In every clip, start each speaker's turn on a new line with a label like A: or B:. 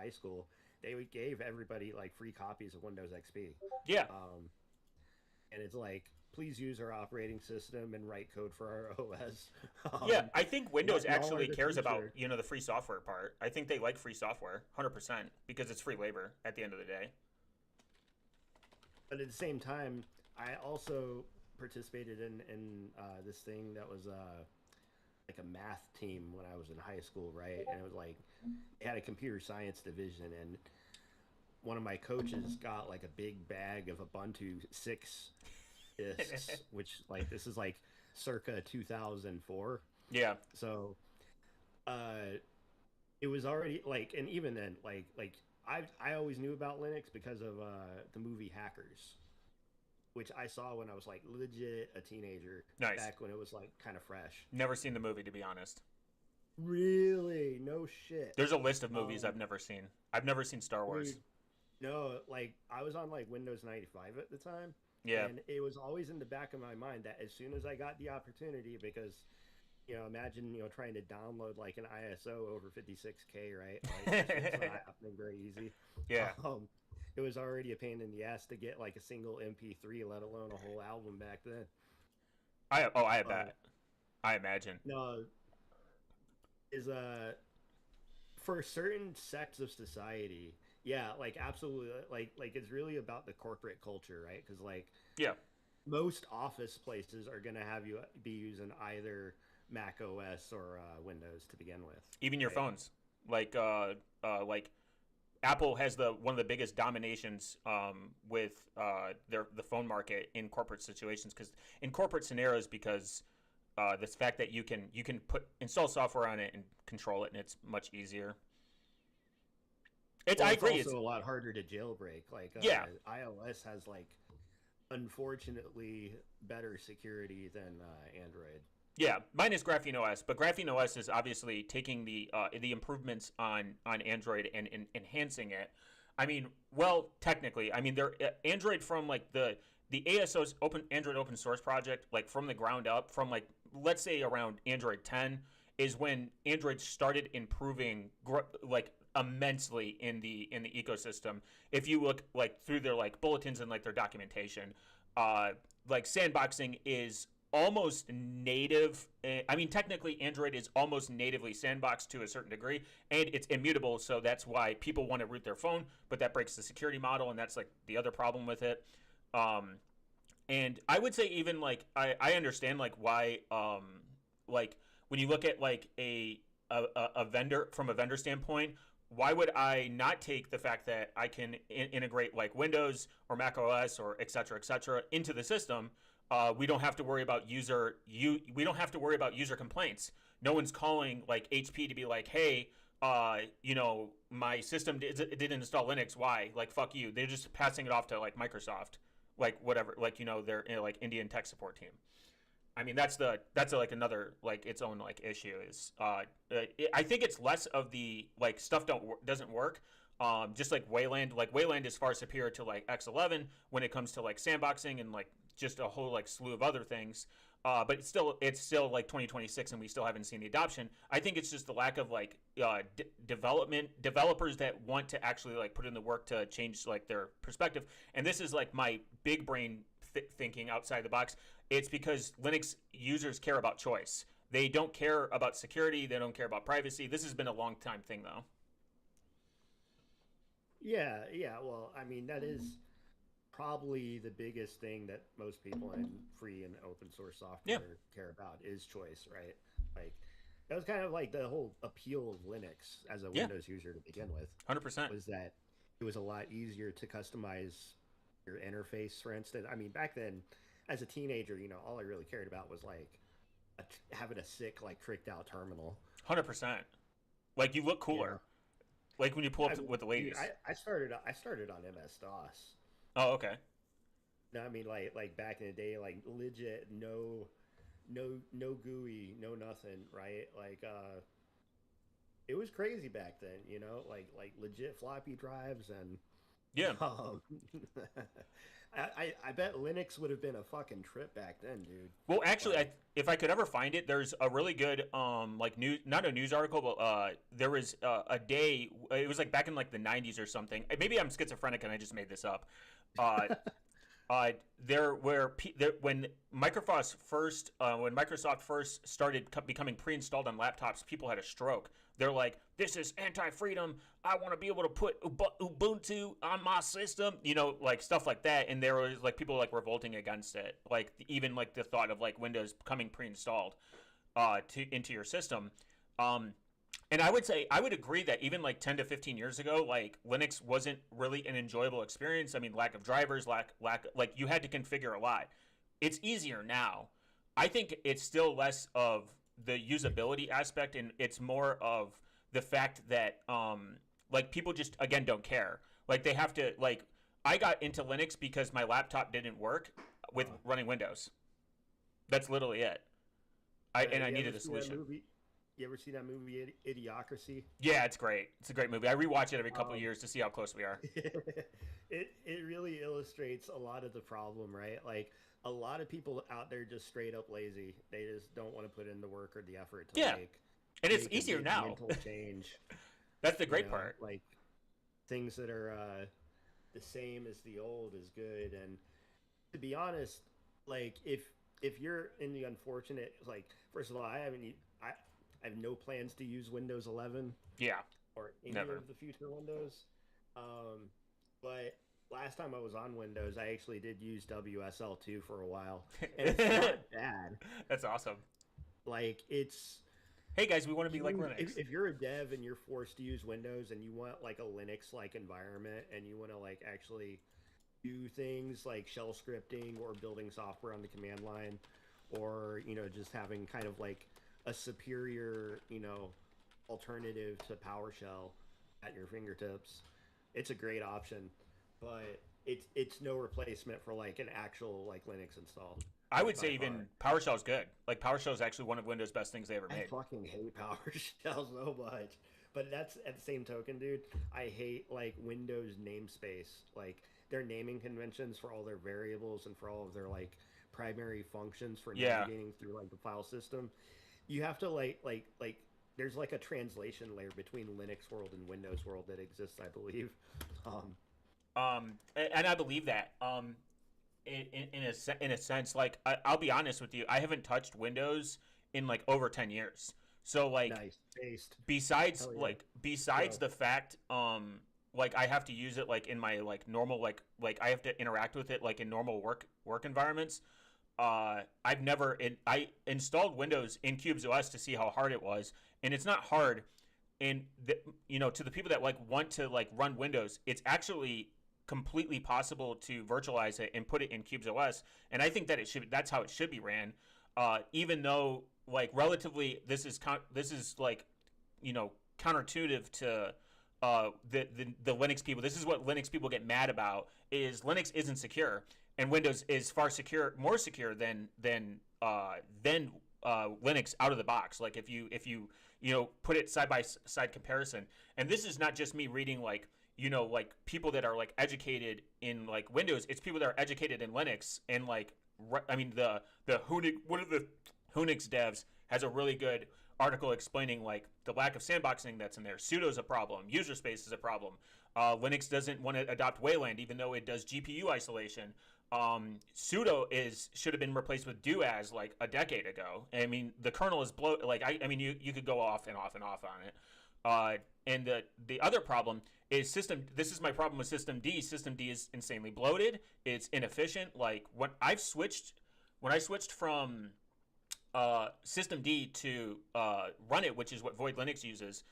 A: high school, gave everybody like free copies of Windows XP.
B: Yeah.
A: Um, and it's like, please use our operating system and write code for our OS.
B: Yeah, I think Windows
A: Y'all are
B: actually
A: the
B: cares about,
A: future.
B: the free software part. I think they like free software 100% because it's free labor at the end of the day.
A: But at the same time, I also participated in this thing that was like a math team when I was in high school, right? And it was like it had a computer science division, and one of my coaches got like a big bag of Ubuntu 6 disks, which like this is like circa 2004.
B: Yeah.
A: So uh it was already like, and even then like I always knew about Linux because of the movie Hackers, which I saw when I was like legit a teenager,
B: Nice.
A: back when it was like kind of fresh.
B: Never seen the movie, to be honest.
A: Really? No shit.
B: There's a list of movies I've
A: Um,
B: never seen. I've never seen Star Wars.
A: dude, no, like I was on like Windows 95 at the time,
B: Yeah.
A: and it was always in the back of my mind that as soon as I got the opportunity, because imagine trying to download like an ISO over 56K, right? Like that shit's not happening very easy.
B: Yeah.
A: Um, it was already a pain in the ass to get like a single MP3, let alone a whole album back then.
B: I
A: Um,
B: bet. I imagine.
A: no, is for certain sects of society, yeah, like absolutely, like it's really about the corporate culture, right? Because like
B: Yeah.
A: most office places are gonna have you be using either Mac OS or Windows to begin with,
B: Even your
A: right?
B: phones. Like Apple has the one of the biggest dominations with the phone market in corporate situations, because in corporate scenarios, because this fact that you can put install software on it and control it, and it's much easier. I
A: Well, it's
B: agree. It's
A: also a lot harder to jailbreak. Like
B: Yeah.
A: iOS has like unfortunately better security than Android.
B: Yeah, mine is Graphene OS, but Graphene OS is obviously taking the improvements on Android and enhancing it. I mean, well, technically, I mean, they're Android from like the ASO's open Android open source project, like from the ground up, from like let's say around Android 10 is when Android started improving like immensely in the ecosystem. If you look like through their like bulletins and like their documentation, like sandboxing is almost native. I mean, technically, Android is almost natively sandboxed to a certain degree, and it's immutable. So that's why people want to root their phone, but that breaks the security model, and that's like the other problem with it. Um, and I would say even like I understand like why like when you look at like a vendor from a vendor standpoint, why would I not take the fact that I can integrate like Windows or Mac OS or et cetera into the system? We don't have to worry about we don't have to worry about user complaints. No one's calling like HP to be like, hey, my system didn't install Linux. Why? Like, fuck you. They're just passing it off to like Microsoft, like whatever, like their like Indian tech support team. I mean, that's like another like its own like issue is I think it's less of the like stuff doesn't work. Just like Wayland is far superior to like X11 when it comes to like sandboxing and like just a whole like slew of other things. But it's still like 2026 and we still haven't seen the adoption. I think it's just the lack of like developers that want to actually like put in the work to change like their perspective. And this is like my big brain thinking outside the box. It's because Linux users care about choice. They don't care about security. They don't care about privacy. This has been a long time thing though.
A: Yeah, yeah. Well, I mean, that is probably the biggest thing that most people in free and open source
B: Yeah,
A: software care about is choice, right? Like that was kind of like the whole appeal of Linux as a
B: yeah,
A: Windows user to begin with,
B: 100%.
A: was that it was a lot easier to customize your interface, for instance. I mean, back then, as a teenager, all I really cared about was like having a sick, like tricked out terminal.
B: 100%. Like you look
A: You know,
B: cooler. Like when you pull up
A: I mean,
B: with the
A: dude,
B: ladies.
A: I started on MS DOS.
B: Oh, okay.
A: No, I mean like back in the day, like legit no GUI, no nothing, right? Like it was crazy back then, like legit floppy drives, and
B: Yeah.
A: Um, I bet Linux would have been a fucking trip back then, dude.
B: Well, actually,
A: Like,
B: if I could ever find it, there's a really good like news, not a news article, but there was a day. It was like back in like the '90s or something. Maybe I'm schizophrenic and I just made this up. Uh, there where when Microsoft first started becoming pre-installed on laptops, people had a stroke. They're like, "This is anti-freedom. I want to be able to put Ubuntu on my system," like stuff like that. And there was like people like revolting against it, like even like the thought of like Windows coming pre-installed into your system. Um, and I would agree that even like 10 to 15 years ago, like Linux wasn't really an enjoyable experience. I mean, lack of drivers, lack like you had to configure a lot. It's easier now. I think it's still less of the usability aspect and it's more of the fact that like people just again don't care. Like they have to like I got into Linux because my laptop didn't work with running Windows. That's literally it. I
A: you ever
B: needed a
A: see that
B: solution.
A: movie? You ever see that movie, Idiocracy?
B: Yeah, it's great. It's a great movie. I rewatch it every couple of
A: Um,
B: years to see how close we are.
A: it really illustrates a lot of the problem, right? Like a lot of people out there just straight up lazy. They just don't want to put in the work or the effort to
B: Yeah, and it's
A: make a
B: easier
A: big
B: now.
A: mental change.
B: That's the great part.
A: Like things that are the same as the old is good. And to be honest, like if you're in the unfortunate, like first of all, I have no plans to use Windows 11
B: Yeah,
A: or any
B: never.
A: of the future Windows. Um, but last time I was on Windows, I actually did use WSL2 for a while, and it's not bad.
B: That's awesome.
A: Like it's
B: Hey guys, we want to be like Linux.
A: if you're a dev and you're forced to use Windows and you want like a Linux like environment and you want to like actually do things like shell scripting or building software on the command line or just having kind of like a superior alternative to PowerShell at your fingertips, it's a great option, but it's no replacement for like an actual like Linux install
B: I would
A: by
B: say
A: far.
B: even PowerShell is good. Like PowerShell is actually one of Windows' best things they ever
A: I
B: made.
A: fucking hate PowerShell so much. But that's at the same token, dude. I hate like Windows namespace, like their naming conventions for all their variables and for all of their like primary functions for
B: Yeah,
A: navigating through like the file system. You have to like there's like a translation layer between Linux world and Windows world that exists, I believe. Um,
B: and I believe that. In a sense, like I'll be honest with you, I haven't touched Windows in like over 10 years. So like
A: nice, based. Hell yeah,
B: besides
A: bro.
B: the fact like I have to use it like in my like normal like I have to interact with it like in normal work environments. I installed Windows in Cubes OS to see how hard it was, and it's not hard. And to the people that like want to like run Windows, it's actually completely possible to virtualize it and put it in Cubes OS. And I think that that's how it should be ran. Even though like relatively this is like counterintuitive to the Linux people. This is what Linux people get mad about is Linux isn't secure and Windows is far more secure than Linux out of the box. Like if you put it side by side comparison, and this is not just me reading like like people that are like educated in like Windows. It's people that are educated in Linux and like I mean the Hunix one of the Hunix devs has a really good article explaining like the lack of sandboxing that's in there. Sudo's a problem. User space is a problem. Linux doesn't want to adopt Wayland even though it does GPU isolation. Sudo should have been replaced with Duaz like a decade ago. I mean, the kernel is like I mean, you could go off and off and off on it. And the other problem is system. This is my problem with System D. System D is insanely bloated. It's inefficient. Like when I switched from System D to Run It, which is what Void Linux uses.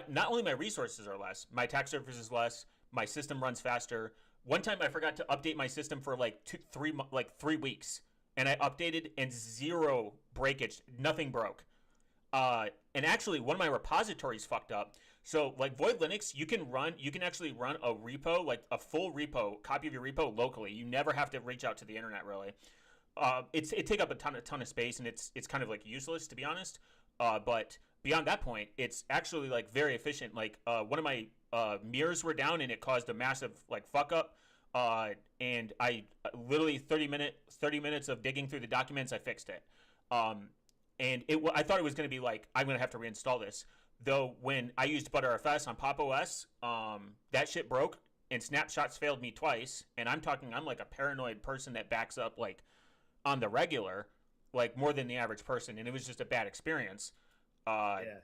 B: Not only my resources are less, my attack surface is less. My system runs faster. One time I forgot to update my system for like 3 weeks, and I updated and zero breakage, nothing broke. And actually, one of my repositories fucked up. So like Void Linux, you can actually run a repo, like a full repo, copy of your repo locally. You never have to reach out to the internet really. It take up a ton of space, and it's kind of like useless to be honest. But beyond that point, it's actually like very efficient. Like one of my mirrors were down and it caused a massive like fuck up. And I literally 30 minutes of digging through the documents, I fixed it. Um, and I thought it was going to be like I'm going to have to reinstall this. Though when I used ButterFS on Pop OS, that shit broke and snapshots failed me twice. And I'm like a paranoid person that backs up like on the regular, like more than the average person, and it was just a bad experience.
A: Yeah.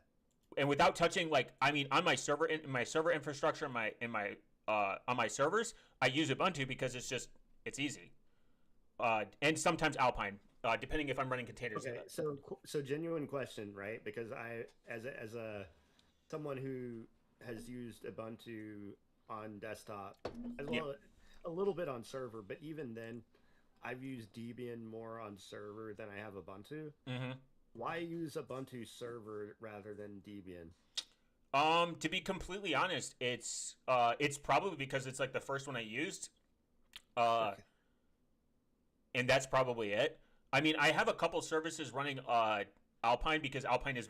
B: And without touching, like I mean, on my server in my server infrastructure, on my servers, I use Ubuntu because it's easy. And sometimes Alpine, depending if I'm running containers.
A: Okay, so genuine question, right? Because I, as a someone who has used Ubuntu on desktop, as well a little bit on server, but even then, I've used Debian more on server than I have Ubuntu.
B: Mm-hmm.
A: Why use Ubuntu server rather than Debian?
B: To be completely honest, it's probably because it's like the first one I used.
A: Okay.
B: And that's probably it. I mean, I have a couple services running Alpine because Alpine is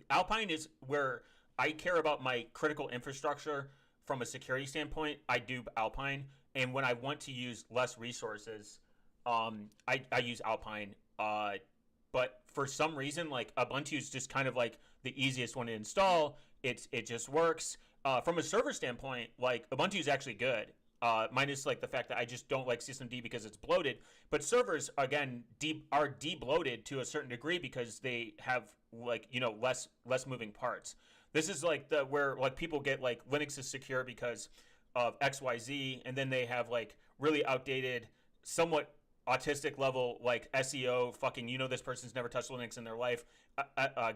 B: Alpine is where I care about my critical infrastructure from a security standpoint. I do Alpine, and when I want to use less resources, I use Alpine. But for some reason, like Ubuntu is just kind of like the easiest one to install. It just works. From a server standpoint, like Ubuntu is actually good. Minus like the fact that I just don't like systemd because it's bloated. But servers again are de-bloated to a certain degree because they have like less moving parts. This is like where like people get like Linux is secure because of XYZ, and then they have like really outdated, somewhat autistic level like SEO fucking this person's never touched Linux in their life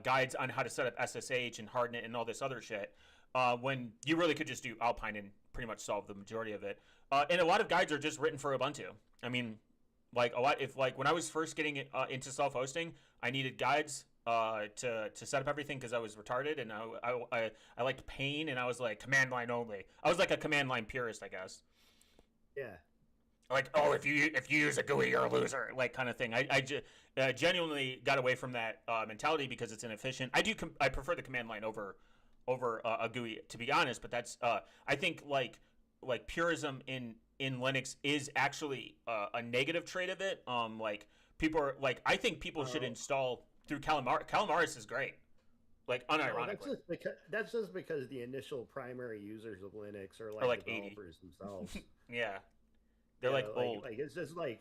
B: guides on how to set up SSH and harden it and all this other shit. When you really could just do Alpine and pretty much solve the majority of it. And a lot of guides are just written for Ubuntu. I mean, like a lot. If like when I was first getting into self-hosting, I needed guides to set up everything because I was retarded and I liked pain and I was like command line only. I was like a command line purist, I guess.
A: Yeah.
B: Like, oh, if you use a GUI, you're a loser, like kind of thing. I genuinely got away from that mentality because it's inefficient. I prefer the command line over a GUI, to be honest. But that's I think like purism in Linux is actually a negative trait of it. Like people are like I think people should install through Calamaris. Calamaris is great. Like unironically.
A: That's just because the initial primary users of Linux are like developers
B: 80.
A: themselves.
B: Yeah. They're like old.
A: Like it's just like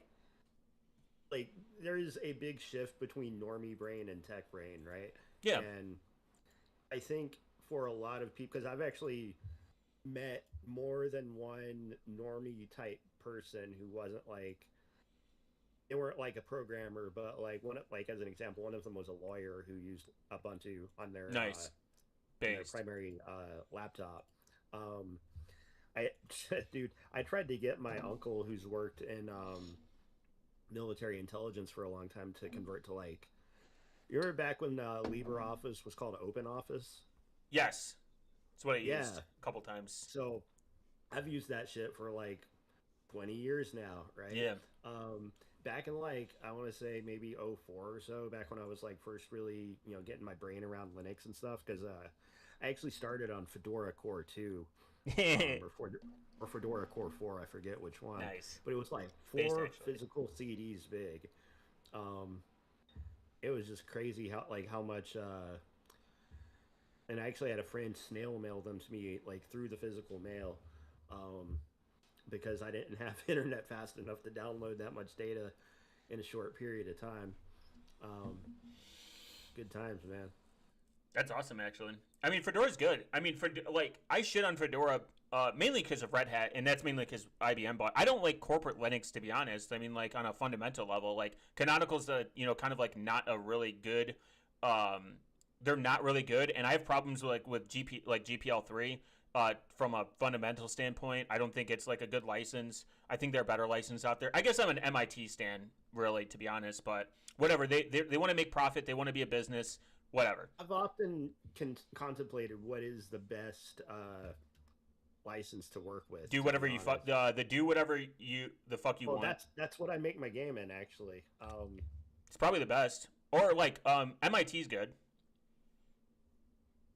A: there is a big shift between normie brain and tech brain, right?
B: Yeah.
A: And I think for a lot of people, because I've actually met more than one normie type person who wasn't like they weren't like a programmer, but like as an example, one of them was a lawyer who used Ubuntu on their their primary laptop. I tried to get my uncle who's worked in military intelligence for a long time to convert to like. You remember back when LibreOffice was called OpenOffice?
B: Yes, that's what I used a couple times.
A: So I've used that shit for like 20 years now, right?
B: Yeah.
A: Back in like I want to say maybe '04 or so, back when I was like first really getting my brain around Linux and stuff, because I actually started on Fedora Core 2. Or Fedora Core 4, I forget which one.
B: Nice.
A: But it was like 4 physical CDs big. It was just crazy how much. And I actually had a friend snail mail them to me like through the physical mail, because I didn't have internet fast enough to download that much data in a short period of time. Good times, man.
B: That's awesome, actually. I mean, Fedora's good. I mean, I shit on Fedora mainly because of Red Hat, and that's mainly because IBM bought. I don't like corporate Linux, to be honest. I mean, like on a fundamental level, like Canonical's kind of like not a really good. They're not really good, and I have problems with GPL3 from a fundamental standpoint. I don't think it's like a good license. I think there are better licenses out there. I guess I'm an MIT stan, really, to be honest. But whatever. They want to make profit. They want to be a business. Whatever.
A: I've often contemplated what is the best license to work with.
B: Do whatever you fuck. Do whatever the fuck you want.
A: That's what I make my game in, actually.
B: It's probably the best. Or like MIT's good.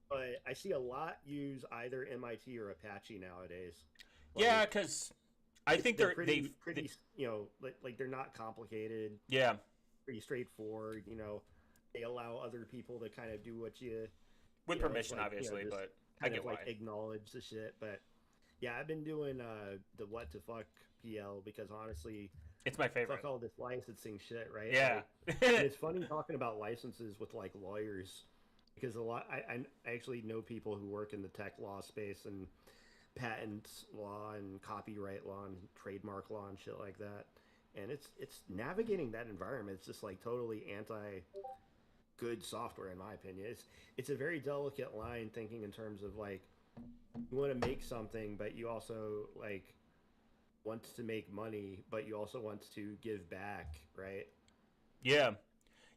A: but I see a lot use either MIT or Apache nowadays.
B: Yeah,
A: Like
B: because I think
A: they're
B: they
A: pretty like they're not complicated,
B: yeah,
A: pretty straightforward. They allow other people to kind of do what
B: with
A: it's
B: permission,
A: like
B: obviously,
A: just
B: but I
A: kind
B: get
A: of
B: why.
A: like acknowledge the shit. But yeah, I've been doing the what to fuck PL because honestly,
B: It's my favorite.
A: fuck all this licensing shit, right?
B: Yeah.
A: Like, and it's funny talking about licenses with like lawyers because a lot I actually know people who work in the tech law space and patent law and copyright law and trademark law and shit like that. And it's navigating that environment. It's just like totally anti good software in my opinion. It's a very delicate line thinking in terms of like you want to make something but you also like want to make money but you also want to give back, right?
B: Yeah.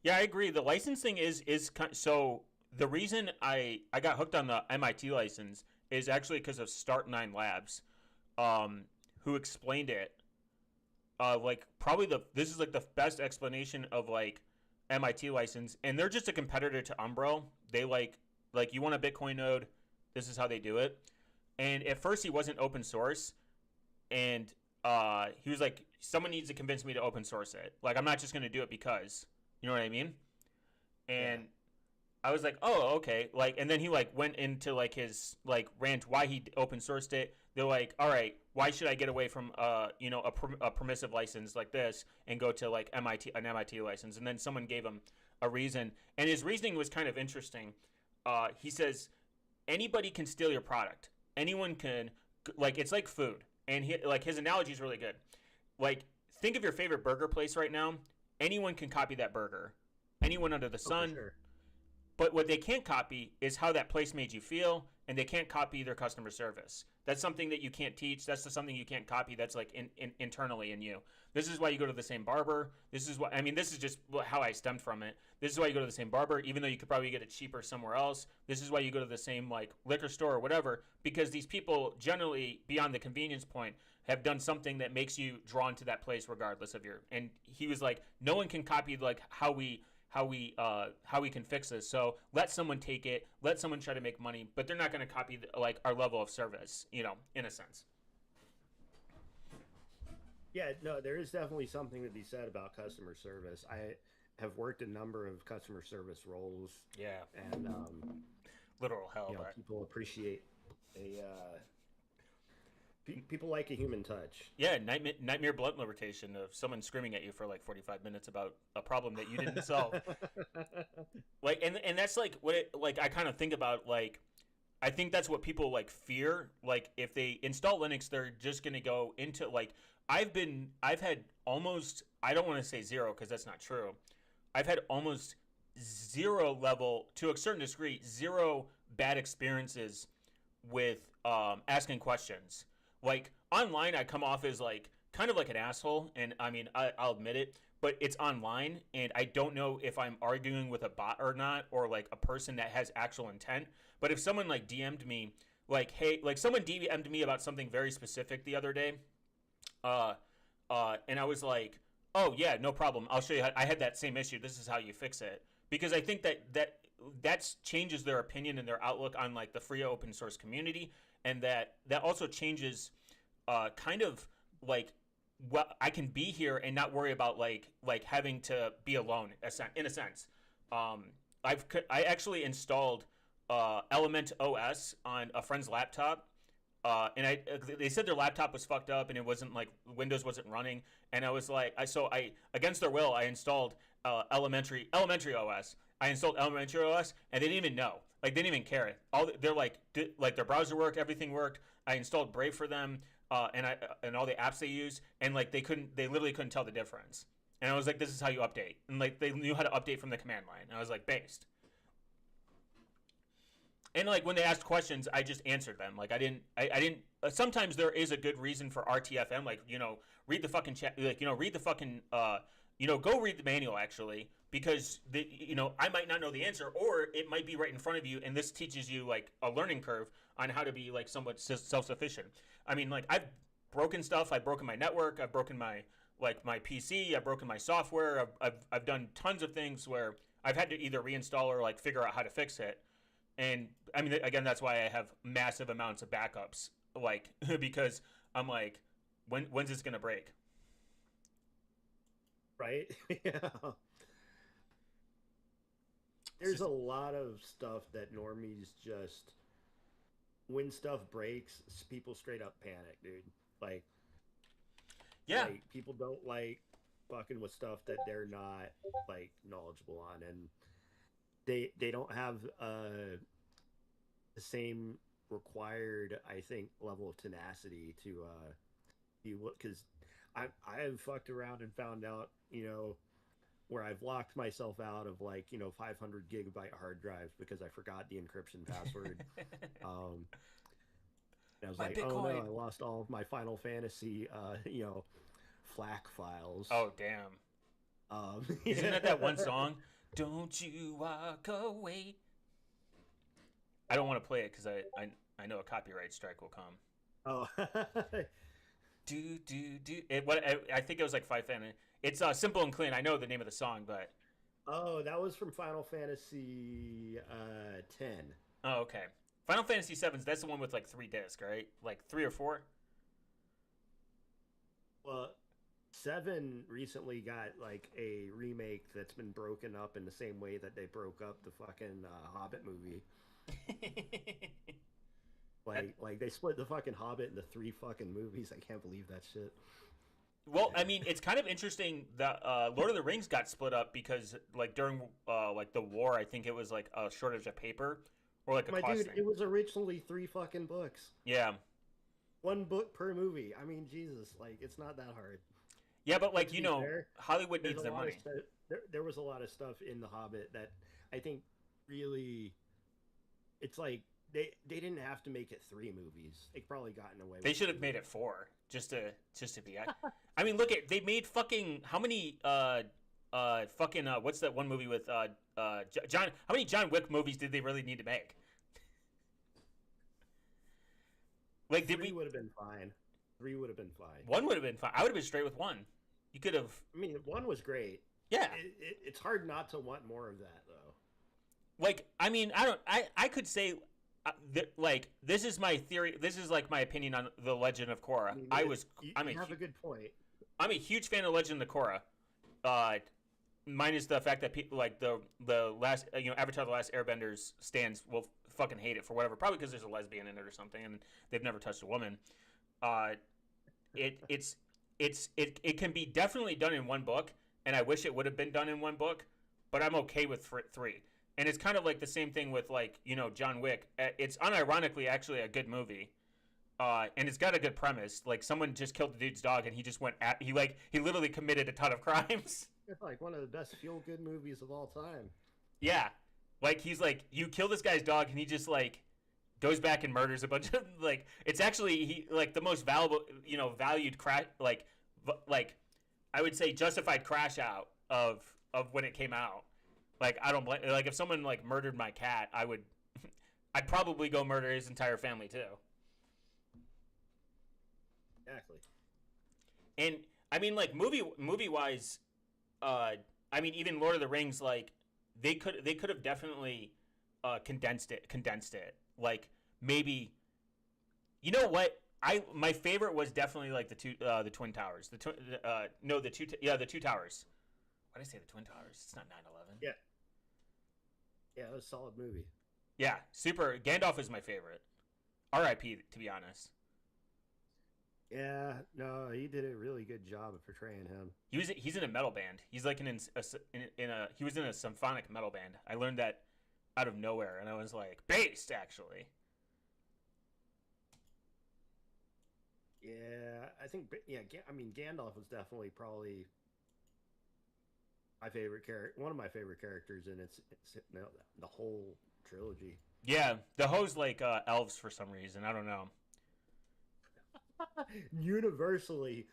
B: Yeah, I agree. The licensing so the reason I got hooked on the MIT license is actually because of Start9 Labs, um, who explained it. Like probably this is like the best explanation of like MIT license, and they're just a competitor to Umbro. They like you want a Bitcoin node, this is how they do it. And at first he wasn't open source, and he was like, someone needs to convince me to open source it. Like I'm not just gonna do it because, you know what I mean?
A: Yeah.
B: And I was like, oh, okay. Like, and then he like went into like his like rant why he open sourced it. They're like, all right, why should I get away from a permissive license like this and go to like an MIT license? And then someone gave him a reason, and his reasoning was kind of interesting. He says anybody can steal your product. Anyone can, like, it's like food, and his analogy is really good. Like, think of your favorite burger place right now. Anyone can copy that burger. Anyone under the
A: Oh, for
B: sun.
A: sure.
B: But what they can't copy is how that place made you feel, and they can't copy their customer service. That's something that you can't teach. That's something you can't copy. That's like internally in you. This is why you go to the same barber. This is what I mean. This is just how I stemmed from it. This is why you go to the same barber, even though you could probably get it cheaper somewhere else. This is why you go to the same like liquor store or whatever, because these people generally, beyond the convenience point, have done something that makes you drawn to that place regardless of your. And he was like, no one can copy like how we can fix this. So let someone take it, let someone try to make money, but they're not going to copy like our level of service, in a sense.
A: Yeah, no, there is definitely something to be said about customer service. I have worked a number of customer service roles,
B: Yeah,
A: and
B: literal hell, but
A: people appreciate a people like a human touch.
B: yeah, nightmare blunt lubrication of someone screaming at you for like 45 minutes about a problem that you didn't solve. Like, and that's like what it like. I kind of think about like. I think that's what people like fear. Like if they install Linux, they're just gonna go into like I've had almost I don't want to say zero because that's not true. I've had almost zero level to a certain degree zero bad experiences with asking questions. Like online, I come off as like kind of like an asshole, and I mean I'll admit it. But it's online, and I don't know if I'm arguing with a bot or not, or like a person that has actual intent. But if someone like DM'd me, like, hey, like someone DM'd me about something very specific the other day, uh, and I was like, oh yeah, no problem. I'll show you. I had that same issue. This is how you fix it. Because I think that changes their opinion and their outlook on like the free open source community, and that also changes, kind of like well, I can be here and not worry about like having to be alone in a sense. Um, I actually installed Element OS on a friend's laptop, and they said their laptop was fucked up and it wasn't like Windows wasn't running, and I was like, I against their will I installed Elementary OS. I installed Elementary OS and they didn't even know, like they didn't even care. They're like their browser worked, everything worked. I installed Brave for them, and all the apps they use, and like they literally couldn't tell the difference. And I was like, this is how you update, and like they knew how to update from the command line. And I was like, based. And like when they asked questions, I just answered them. Like I didn't. Sometimes there is a good reason for RTFM. Like read the fucking chat. Like read the fucking. Go read the manual actually, because I might not know the answer, or it might be right in front of you, and this teaches you like a learning curve on how to be like somewhat self-sufficient. I mean, like I've broken stuff. I've broken my network. I've broken my PC. I've broken my software. I've done tons of things where I've had to either reinstall or like figure out how to fix it. And I mean, again, that's why I have massive amounts of backups, like because I'm like, when's this gonna break?
A: Right? Yeah.
B: It's
A: There's
B: just,
A: a lot of stuff that normies just when stuff breaks, people straight up panic, dude. Like
B: yeah,
A: people don't like fucking with stuff that they're not like knowledgeable on, and they don't have the same required, I think, level of tenacity to be because I have fucked around and found out, where I've locked myself out of like 500 gigabyte hard drives because I forgot the encryption password. um, and I was
B: my
A: like, oh no,
B: Bitcoin.
A: I lost all of my Final Fantasy, FLAC files.
B: Oh damn! Isn't
A: Yeah.
B: that one song? Don't you walk away. I don't want to play it because I know a copyright strike will come.
A: Oh,
B: Do do do. I think it was like Five Fan. It's simple and clean. I know the name of the song, but
A: oh, that was from Final Fantasy 10.
B: oh okay. Final Fantasy VII's that's the one with like 3 discs, right? Like 3 or 4.
A: Well, 7 recently got like a remake that's been broken up in the same way that they broke up the fucking Hobbit movie. Like they split the fucking Hobbit into 3 fucking movies. I can't believe that shit.
B: Well, I mean, it's kind of interesting that Lord of the Rings got split up because, like, during like the war, I think it was like a shortage of paper or like a
A: My
B: cost
A: dude,
B: thing.
A: it was originally 3 fucking books.
B: Yeah,
A: 1 book per movie. I mean, Jesus, like it's not that hard.
B: yeah, but
A: But
B: like
A: to be fair,
B: Hollywood
A: there's
B: needs
A: a
B: their
A: lot of
B: money.
A: stuff. There was a lot of stuff in The Hobbit that I think really, it's like they didn't have to make it 3 movies. They probably gotten away
B: They
A: with
B: should
A: 2.
B: have made it 4 just to be. I mean, look at they made fucking how many fucking what's that one movie with John? How many John Wick movies did they really need to make? Like, did
A: 3
B: we?
A: would have been fine. 3 would have been fine.
B: One would have been fine. I would have been straight with one. You could have,
A: I mean, 1 was great.
B: yeah.
A: It's hard not to want more of that, though.
B: Like, I mean, I don't. I could say, like, this is my theory. This is like my opinion on the Legend of Korra.
A: I mean, you
B: I'm a
A: have a good point.
B: I'm a huge fan of Legend of Korra. Minus the fact that people like the last Avatar: The Last Airbenders stands will fucking hate it for whatever. Probably because there's a lesbian in it or something, and they've never touched a woman. Uh, it can be definitely done in one book, and I wish it would have been done in one book, but I'm okay with 3. And it's kind of like the same thing with like John Wick. It's unironically actually a good movie. And it's got a good premise. Like someone just killed the dude's dog, and he just went at he literally committed a ton of crimes.
A: It's like one of the best feel-good movies of all time.
B: Yeah, like he's like you kill this guy's dog, and he just like goes back and murders a bunch of like it's actually he like the most valuable valued crash like I would say justified crash out of when it came out. Like I don't like if someone like murdered my cat, I'd probably go murder his entire family too.
A: Exactly.
B: And I mean, like movie wise, I mean, even Lord of the Rings, like they could have definitely condensed it. Like maybe, you know what? My favorite was definitely like the Twin Towers. The Two Towers. Why did I say the Twin Towers? It's not 9/11.
A: Yeah. Yeah, it was a solid movie.
B: Yeah, super. Gandalf is my favorite. R.I.P. To be honest.
A: Yeah, no, he did a really good job of portraying him.
B: He's in a metal band. He's like he was in a symphonic metal band. I learned that out of nowhere, and I was like, based actually.
A: Yeah, I think I mean Gandalf was definitely probably my favorite character, one of my favorite characters in the whole trilogy.
B: Yeah, the hoes like elves for some reason. I don't know.
A: Universally.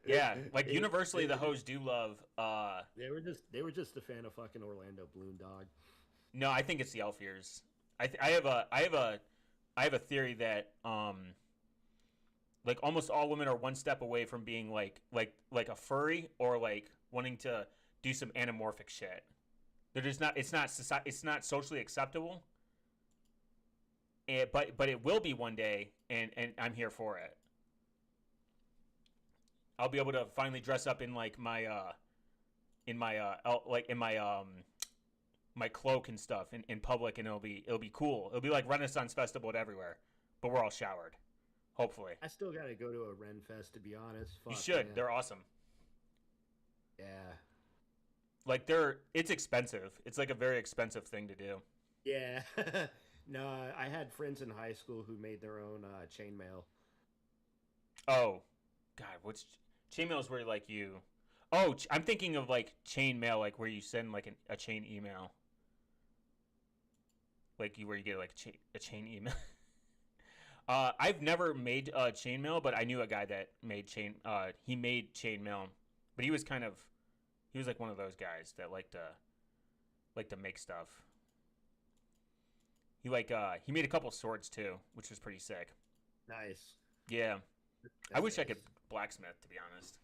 B: Yeah, like universally, the hoes do love.
A: They were just a fan of fucking Orlando Bloom, dog.
B: No, I think it's the elf ears. I have a theory that like almost all women are one step away from being like a furry or like wanting to do some anamorphic shit. They're just not. It's not socially acceptable. But it will be one day, and I'm here for it. I'll be able to finally dress up in like my like in my cloak and stuff in public, and it'll be cool. It'll be like Renaissance Festival everywhere, but we're all showered. Hopefully,
A: I still gotta go to a Ren Fest to be honest.
B: you
A: Fuck
B: should.
A: man.
B: They're awesome.
A: Yeah.
B: Like it's expensive. It's like a very expensive thing to do.
A: Yeah. No, I had friends in high school who made their own chainmail.
B: Oh, God, what's chainmail is where like you. Oh, I'm thinking of like chain mail, like where you send like a chain email, like where you get like a chain email. I've never made chainmail, but I knew a guy that made he made chainmail, but he was like one of those guys that like to make stuff. He made a couple swords too, which was pretty sick.
A: Nice.
B: Yeah, I
A: That's
B: wish I
A: nice.
B: could blacksmith, to be honest.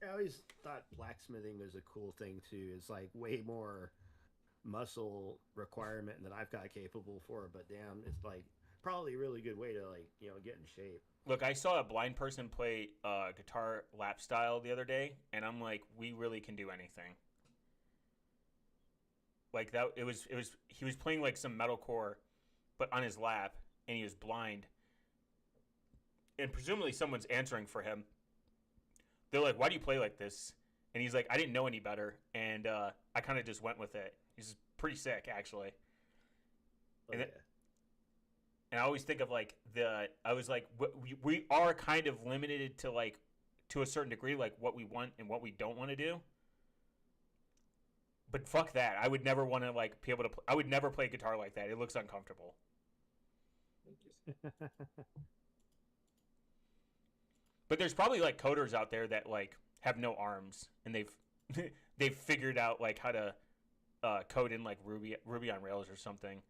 A: I always thought blacksmithing was a cool thing too. It's like way more muscle requirement than I've got capable for, but damn, it's like probably a really good way to like, get in shape.
B: Look, I saw a blind person play guitar lap style the other day, and I'm like, we really can do anything. Like that, it was he was playing like some metalcore, but on his lap, and he was blind, and presumably someone's answering for him. They're like, "Why do you play like this?" And he's like, "I didn't know any better, and I kind of just went with it." He's pretty sick, actually.
A: Oh
B: And
A: yeah.
B: it, and I always think of like I was like, we are kind of limited to like to a certain degree, like what we want and what we don't want to do. But fuck that. I would never want to like be able to. I would never play guitar like that. It looks uncomfortable. But there's probably like coders out there that like have no arms and they've figured out like how to code in like Ruby on Rails or something,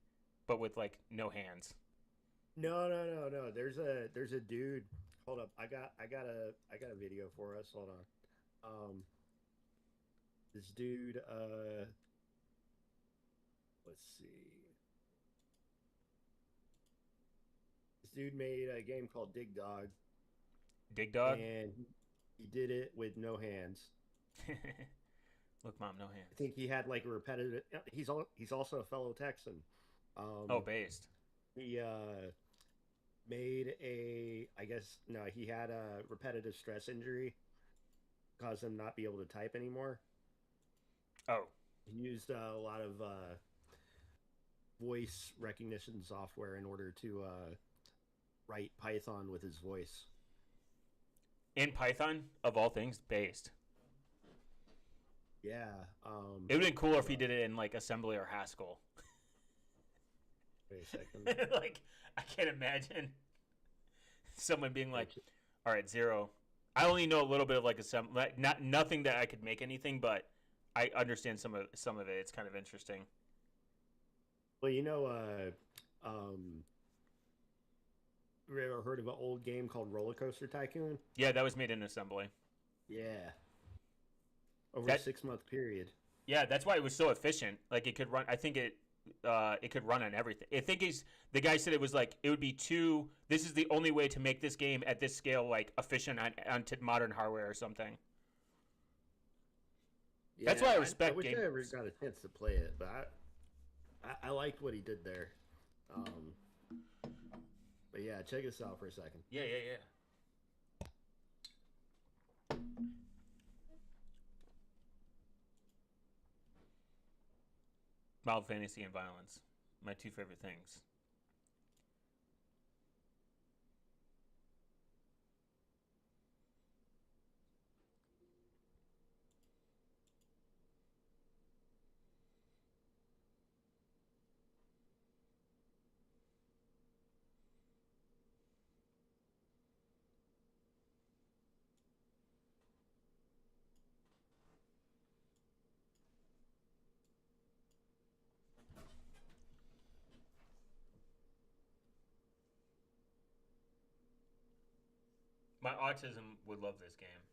B: but with like no hands.
A: No, no, no, no. There's a dude. Hold up. I got a video for us. Hold on. This dude. Let's see. This dude made a game called Dig Dog,
B: Dig Dog.
A: and he did it with no hands.
B: Look, mom, no
A: I
B: hands.
A: think he had like a repetitive. He's also a fellow Texan.
B: Oh,
A: Um,
B: based.
A: he made a. I guess no. He had a repetitive stress injury, caused him not be able to type anymore.
B: Oh,
A: He used a lot of voice recognition software in order to write Python with his voice.
B: in Python of all things, based.
A: Yeah.
B: It would have been cooler if he did it in like assembly or Haskell.
A: Wait a second.
B: Like I can't imagine someone being like, "All right, zero. I only know a little bit of like assembly, like, not nothing that I could make anything, but I understand some of it. It's kind of interesting."
A: Well, you ever heard of an old game called Roller Coaster Tycoon?
B: Yeah, that was made in assembly.
A: Yeah. Over a
B: That
A: 6 month period.
B: Yeah, that's why it was so efficient. Like it could run. I think it could run on everything. I think the guy said it was like it would be too. This is the only way to make this game at this scale like efficient on modern hardware or something. That's
A: Yeah,
B: why I
A: I
B: respect
A: wish
B: game.
A: I ever got a chance to play it, but I liked what he did there. Um, but yeah, check this out for a second.
B: Yeah, yeah, yeah. Mild fantasy and violence, my two favorite things. My autism would love this game.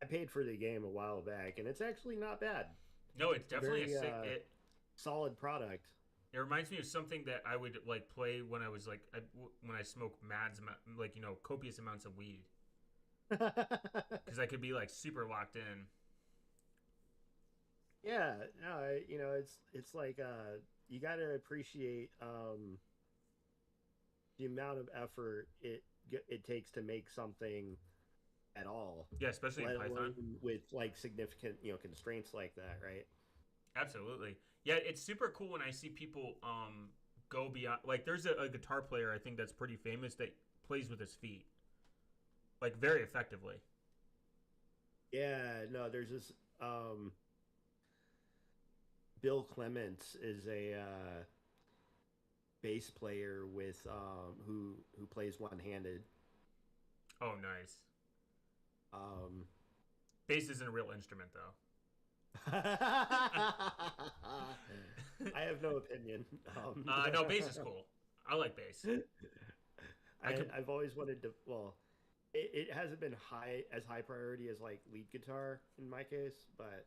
A: I paid for the game a while back, and it's actually not bad.
B: No, it's
A: It's a
B: definitely a
A: very
B: sick.
A: solid product.
B: It reminds me of something that I would like play when I was like when I smoked like copious amounts of weed because I could be like super locked in.
A: Yeah, no, it's like you got to appreciate the amount of effort it takes to make something at all,
B: Yeah, especially in
A: let
B: Python.
A: alone with like significant constraints like that, right?
B: Absolutely. Yeah, it's super cool when I see people go beyond. Like, there's a guitar player I think that's pretty famous that plays with his feet, like very effectively.
A: Yeah, no, there's this Bill Clements is a bass player with who plays one handed.
B: Oh, nice.
A: Um,
B: Bass isn't a real instrument though.
A: I have no opinion.
B: No, bass is cool. I like bass. I could.
A: I've always wanted to. Well, it hasn't been high priority as like lead guitar in my case, but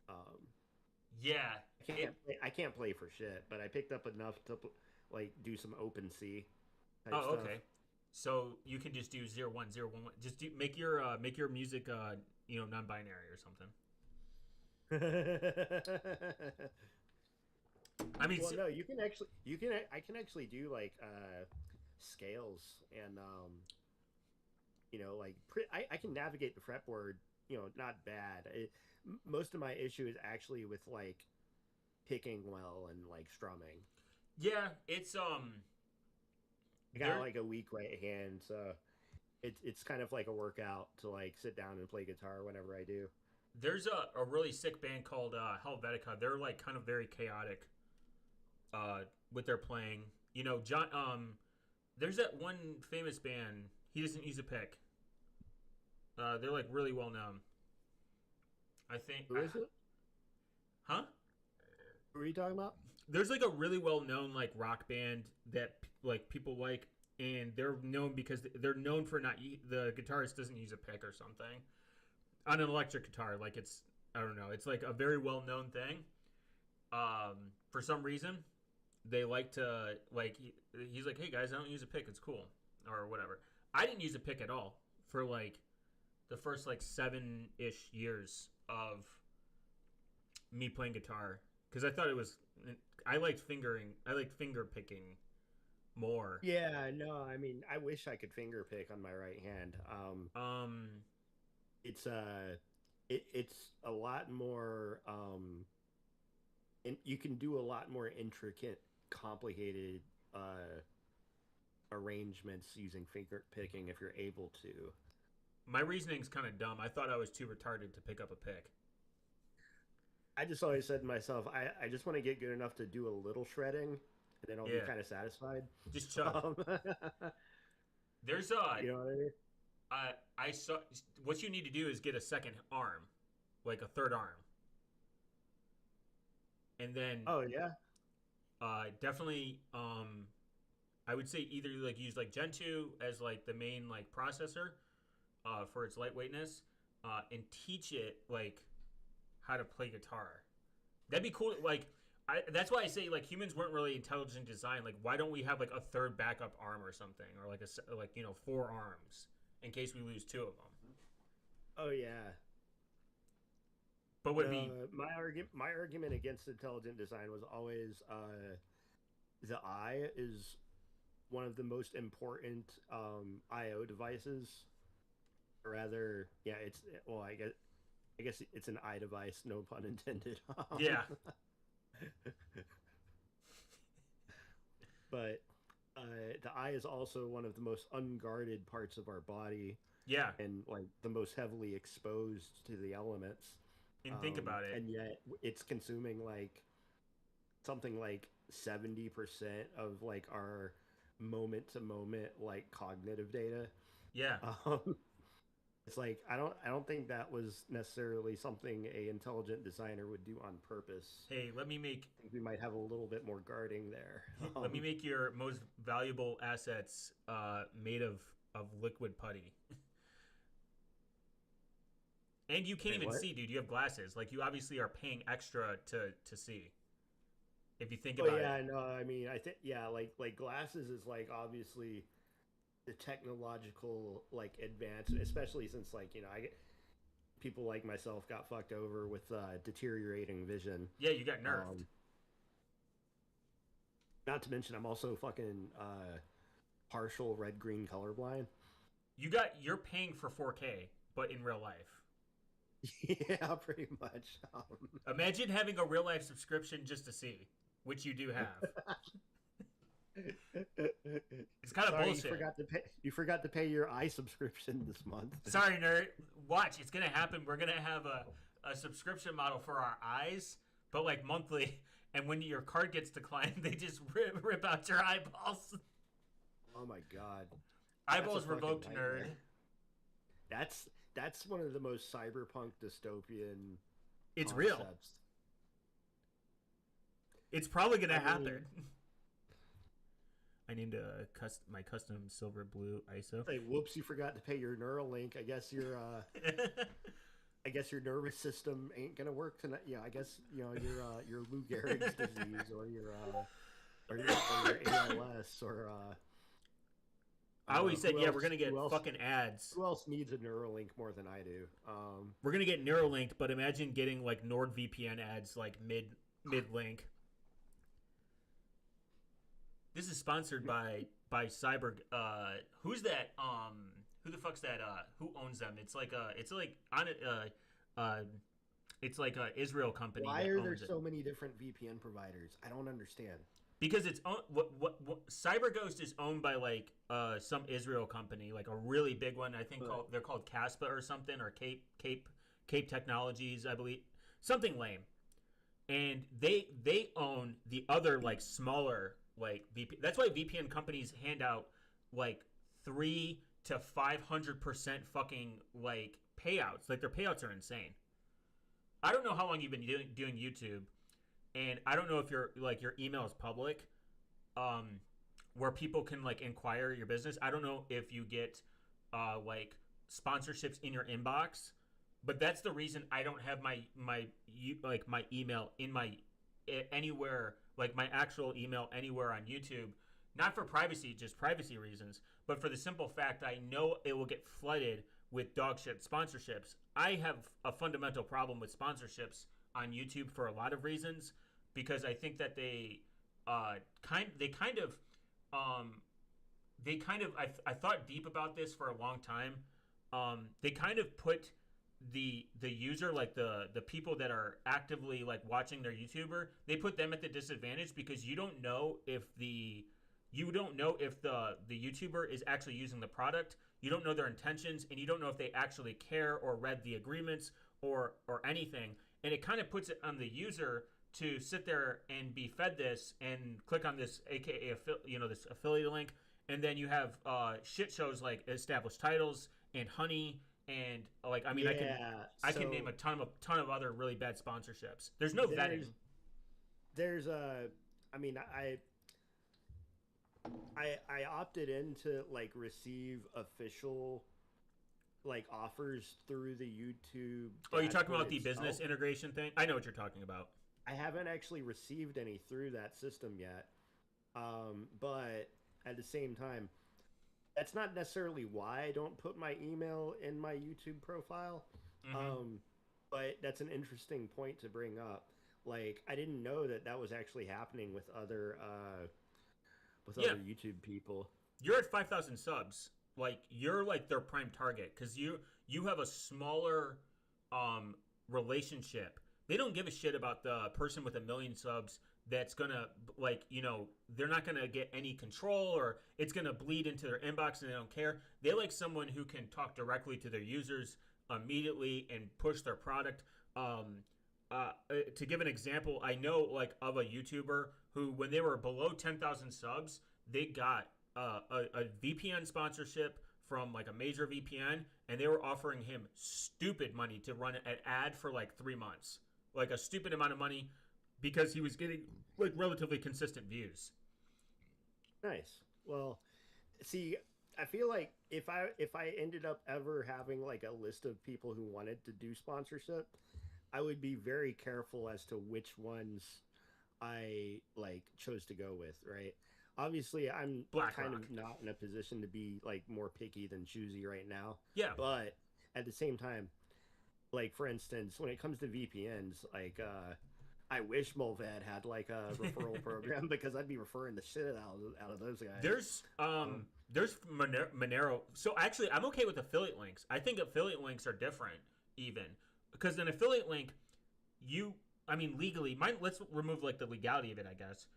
A: um,
B: Yeah. It.
A: I can't play for shit. But I picked up enough to like do some open C type
B: Oh,
A: stuff.
B: okay. So you can just do 0 1 0 1 1. Just make your music non-binary or something. I mean,
A: Well, no, I can actually do like scales and like I can navigate the fretboard, not bad. Most of my issue is actually with like picking well and like strumming.
B: yeah, it's
A: I got
B: there.
A: like a weak right hand, so it's kind of like a workout to like sit down and play guitar whenever I do.
B: There's a really sick band called Helvetica. They're like kind of very chaotic uh, with their playing. You know, John. There's that one famous band. He doesn't use a pick. They're like really well known. I think.
A: Who is it?
B: Huh?
A: Who are you talking about?
B: There's like a really well known like rock band that like people like, and they're known because they're known for not the guitarist doesn't use a pick or something on an electric guitar. Like it's I don't know. It's like a very well known thing. For some reason, they like to like he's like, hey guys, I don't use a pick. It's cool or whatever. I didn't use a pick at all for like the first like 7-ish years of me playing guitar because I thought it was I liked finger picking more.
A: Yeah, no, I mean, I wish I could finger pick on my right hand.
B: Um,
A: It's it's a lot more and you can do a lot more intricate, complicated arrangements using finger picking if you're able to.
B: my reasoning's kind of dumb. I thought I was too retarded to pick up a pick.
A: I just always said to myself, I just want to get good enough to do a little shredding, and then I'll be
B: Yeah,
A: kind of satisfied.
B: just chug.
A: Um,
B: There's
A: you know what I mean?
B: I saw what you need to do is get a second arm, like a third arm, and then
A: Oh yeah,
B: definitely I would say either like use like Gentoo as like the main like processor for its lightweightness, and teach it like how to play guitar. That'd be cool. Like that's why I say like humans weren't really intelligent design. Like why don't we have like a third backup arm or something, or like like 4 arms in case we lose two of them.
A: oh yeah.
B: But would be
A: My argument against intelligent design was always the eye is one of the most important I/O devices. Or rather, yeah, it's well, I guess it's an eye device, no pun intended.
B: yeah,
A: But the eye is also one of the most unguarded parts of our body,
B: yeah.
A: and like the most heavily exposed to the elements.
B: And think about it.
A: And yet it's consuming like something like 70% of like our moment to moment like cognitive data.
B: Yeah.
A: Um, it's like I don't think that was necessarily something a intelligent designer would do on purpose.
B: Hey,
A: I think we might have a little bit more guarding there.
B: let me make your most valuable assets made of liquid putty. And you can't
A: Wait,
B: even
A: what?
B: see, dude. You have glasses. Like you obviously are paying extra to see. If you think
A: Oh
B: about it.
A: yeah, no, I mean, I think yeah, like glasses is like obviously the technological like advance, especially since like I get people like myself got fucked over with deteriorating vision.
B: Yeah, you got nerfed.
A: Um, Not to mention, I'm also fucking partial red green colorblind.
B: You're paying for 4K, but in real life.
A: Yeah, pretty much.
B: Imagine having a real life subscription just to see, which you do have. It's kind of
A: Sorry,
B: bullshit.
A: You forgot to pay your eye subscription this month.
B: Sorry, nerd. Watch, it's gonna happen. We're gonna have a subscription model for our eyes, but like monthly. And when your card gets declined, they just rip out your eyeballs.
A: Oh my god,
B: Eyeballs revoked, nerd.
A: That's one of the most cyberpunk dystopian
B: It's
A: concepts.
B: real. It's probably gonna happen. I named my custom silver blue ISO.
A: Hey, whoops! You forgot to pay your Neuralink. I guess your nervous system ain't gonna work tonight. Yeah, I guess your Lou Gehrig's disease or your ALS or
B: I always said, yeah,
A: else,
B: we're gonna get fucking ads.
A: Who else needs a Neuralink more than I do?
B: We're gonna get Neuralink, but imagine getting like NordVPN ads like mid link. This is sponsored by Cyber. Who's that? Who the fuck's that? Who owns them? It's like on it. It's like a Israel company.
A: Why are there so many different VPN providers? I don't understand.
B: Because it's what CyberGhost is owned by like some Israel company, like a really big one. I think they're called Caspa or something, or Cape Technologies, I believe, something lame. And they own the other like smaller like VPN. That's why VPN companies hand out like 300 to 500% fucking like payouts. Like their payouts are insane. I don't know how long you've been doing YouTube, and I don't know if your email is public, where people can like inquire your business. I don't know if you get like sponsorships in your inbox, but that's the reason I don't have my email in my anywhere, like my actual email anywhere on YouTube. Not for privacy, just privacy reasons, but for the simple fact I know it will get flooded with dog shit sponsorships. I have a fundamental problem with sponsorships on YouTube for a lot of reasons, because I think that I thought deep about this for a long time. They kind of put the user, like the people that are actively like watching their YouTuber, they put them at the disadvantage, because you don't know if the YouTuber is actually using the product. You don't know their intentions, and you don't know if they actually care or read the agreements or anything. And it kind of puts it on the user to sit there and be fed this and click on this, aka this affiliate link, and then you have shit shows like Established Titles and Honey, and like I can name a ton of other really bad sponsorships. There's no vetting.
A: There's I opted in to like receive official like offers through the YouTube.
B: Oh, you're talking about the
A: itself.
B: business integration thing? I know what you're talking about.
A: I haven't actually received any through that system yet. But at the same time, that's not necessarily why I don't put my email in my YouTube profile. Mm-hmm. But that's an interesting point to bring up. Like, I didn't know that was actually happening with other other YouTube people.
B: You're at 5,000 subs. Like, you're like their prime target, because you have a smaller relationship. They don't give a shit about the person with 1 million subs that's gonna, like, they're not gonna get any control, or it's gonna bleed into their inbox, and they don't care. They like someone who can talk directly to their users immediately and push their product. To give an example, I know like of a YouTuber who, when they were below 10,000 subs, they got a VPN sponsorship from like a major VPN, and they were offering him stupid money to run an ad for like 3 months, like a stupid amount of money, because he was getting like relatively consistent views.
A: Nice. Well, see, I feel like if I ended up ever having like a list of people who wanted to do sponsorship, I would be very careful as to which ones I like chose to go with, right? Obviously, I'm kind
B: BlackRock.
A: of not in a position to be like more picky than choosy right now,
B: Yeah.
A: but at the same time, like for instance, when it comes to VPNs, like I wish Molvad had like a referral program because I'd be referring the shit out of those guys. Um,
B: There's Monero. So actually, I'm okay with affiliate links. I think affiliate links are different, even because an affiliate link, you, I mean, legally, mine. Let's remove like the legality of it. I guess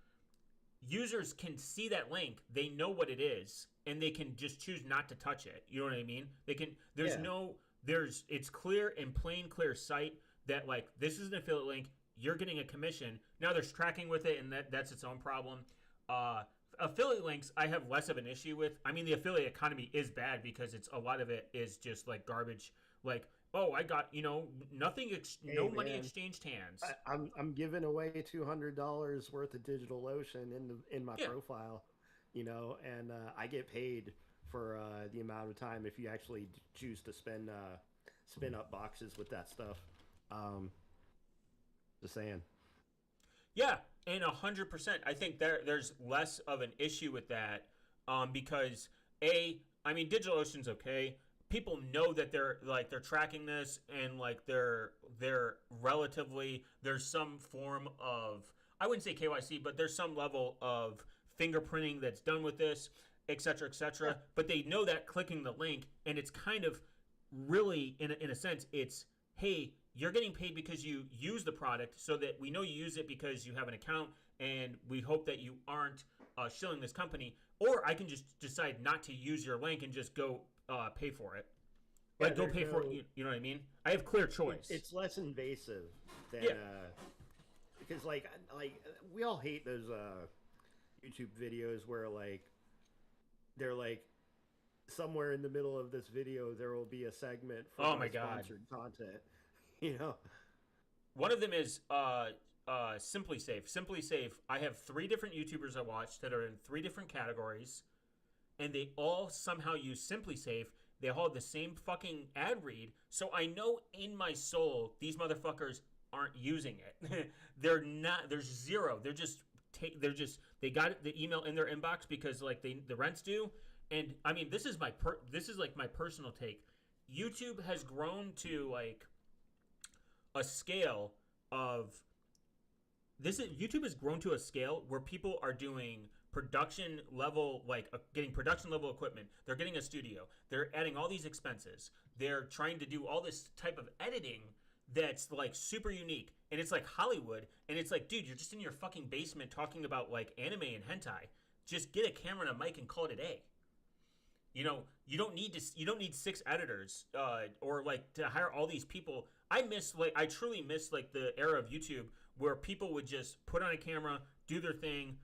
B: users can see that link, they know what it is, and they can just choose not to touch it. You know what I mean? They can. There's
A: yeah,
B: no. There's. It's clear in plain, clear sight that like this is an affiliate link. You're getting a commission. Now there's tracking with it, and that's its own problem. Uh, Affiliate links, I have less of an issue with. I mean, the affiliate economy is bad because it's a lot of it is just like garbage. Like, oh, I got nothing,
A: hey
B: no money
A: man,
B: exchanged hands.
A: I'm giving away $200 worth of DigitalOcean in my
B: Yeah.
A: profile, and I get paid for the amount of time if you actually choose to spin up boxes with that stuff. Um, just saying.
B: Yeah, and 100%. I think there's less of an issue with that, because I mean, DigitalOcean's okay. People know that they're tracking this, and like they're relatively there's some form of, I wouldn't say KYC, but there's some level of fingerprinting that's done with this, et cetera, et
A: Yeah,
B: cetera. But they know that clicking the link, and it's kind of really in a sense it's, hey, you're getting paid because you use the product, so that we know you use it because you have an account, and we hope that you aren't shilling this company. Or I can just decide not to use your link and just go pay for it.
A: yeah.
B: Like, go
A: There's
B: pay for it.
A: no.
B: You know what I mean? I have clear choice.
A: It's less invasive than
B: Yeah.
A: because we all hate those YouTube videos where like they're like somewhere in the middle of this video there will be a segment for
B: Oh
A: my
B: my god.
A: sponsored content. You know,
B: One of them is Simply Safe. Simply Safe. I have 3 different YouTubers I watch that are in 3 different categories, and they all somehow use Simply Safe. They all have the same fucking ad read, so I know in my soul these motherfuckers aren't using it. They're not. There's zero. They got the email in their inbox because like the rents do. And I mean, this is like my personal take. YouTube has grown to like a scale of YouTube has grown to a scale where people are doing production level, like getting production level equipment. They're getting a studio. They're adding all these expenses. They're trying to do all this type of editing that's like super unique, and it's like Hollywood, and it's like, dude, you're just in your fucking basement talking about like anime and hentai. Just get a camera and a mic and call it a day. You don't need 6 editors, or like to hire all these people. I truly miss like the era of YouTube where people would just put on a camera, do their thing,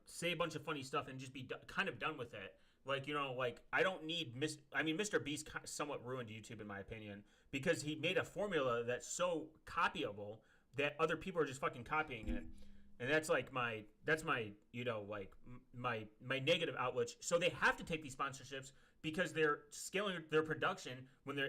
B: say a bunch of funny stuff, and just be kind of done with it. Like, like I don't need I mean, Mr. Beast somewhat ruined YouTube in my opinion because he made a formula that's so copyable that other people are just fucking copying it. And that's my like my negative outlet. So they have to take these sponsorships because they're scaling their production when they're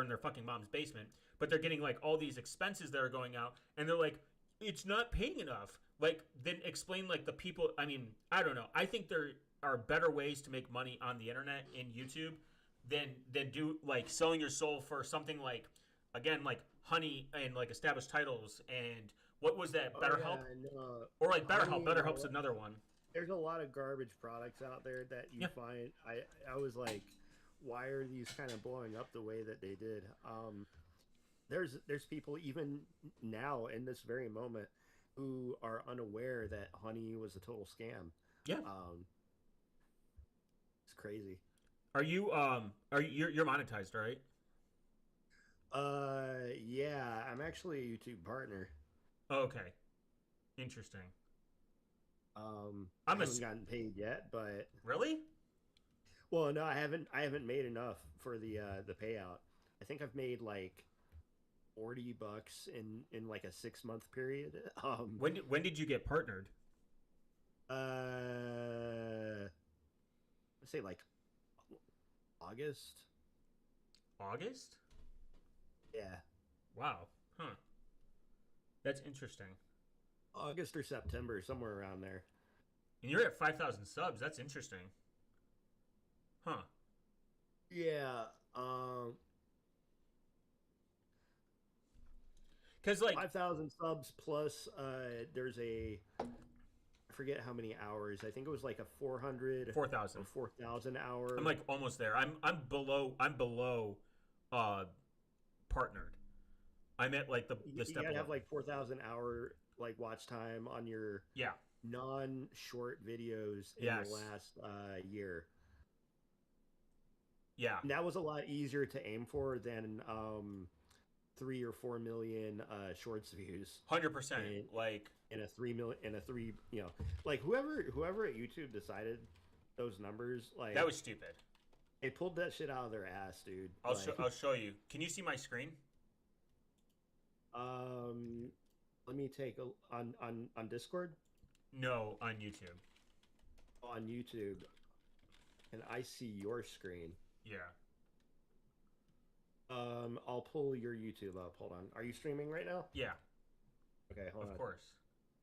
B: in their fucking mom's basement, but they're getting like all these expenses that are going out, and they're like, it's not paying enough. Like, then explain like the people. I mean, I don't know. I think there are better ways to make money on the internet in YouTube than do like selling your soul for something like, again, like Honey and like established titles. And what was that,
A: oh yeah,
B: BetterHelp?
A: and
B: Or like BetterHelp.
A: honey and
B: BetterHelp's
A: all.
B: another one.
A: There's a lot of garbage products out there that you
B: Yeah.
A: find. I was like, why are these kind of blowing up the way that they did? There's people even now in this very moment who are unaware that honey was a total scam.
B: Yeah.
A: Um, it's crazy.
B: You're monetized, right?
A: Yeah, I'm actually a YouTube partner.
B: Oh, okay. Interesting.
A: I
B: I'm a
A: haven't gotten paid yet, but
B: Really?
A: well, no, I haven't made enough for the payout. I think I've made like $40 in like a 6 month period.
B: When did you get partnered?
A: Uh, say like August.
B: August?
A: Yeah,
B: Wow. Huh. That's interesting.
A: August or September, somewhere around there.
B: And you're at 5,000 subs. That's interesting. Huh.
A: Yeah.
B: Because, like,
A: 5,000 subs plus there's a I forget how many hours. I think it was like a 400
B: 4,000.
A: or 4,000 hour.
B: I'm like almost there. I'm below partnered. I'm at like the
A: you
B: step
A: gotta
B: above.
A: have like 4,000 hour like watch time on your
B: Yeah.
A: non-short videos in
B: Yes.
A: the last year.
B: Yeah.
A: And that was a lot easier to aim for than 3 or 4 million shorts views
B: 100%.
A: in,
B: Like,
A: in a 3 million in a three, like whoever at YouTube decided those numbers, like
B: that was stupid.
A: they pulled that shit out of their ass, dude.
B: I'll show you. Can you see my screen?
A: Let me take a on Discord.
B: No, on YouTube.
A: On YouTube, and I see your screen.
B: Yeah.
A: I'll pull your YouTube up. Hold on. Are you streaming right now?
B: Yeah.
A: Okay, hold on.
B: Of course.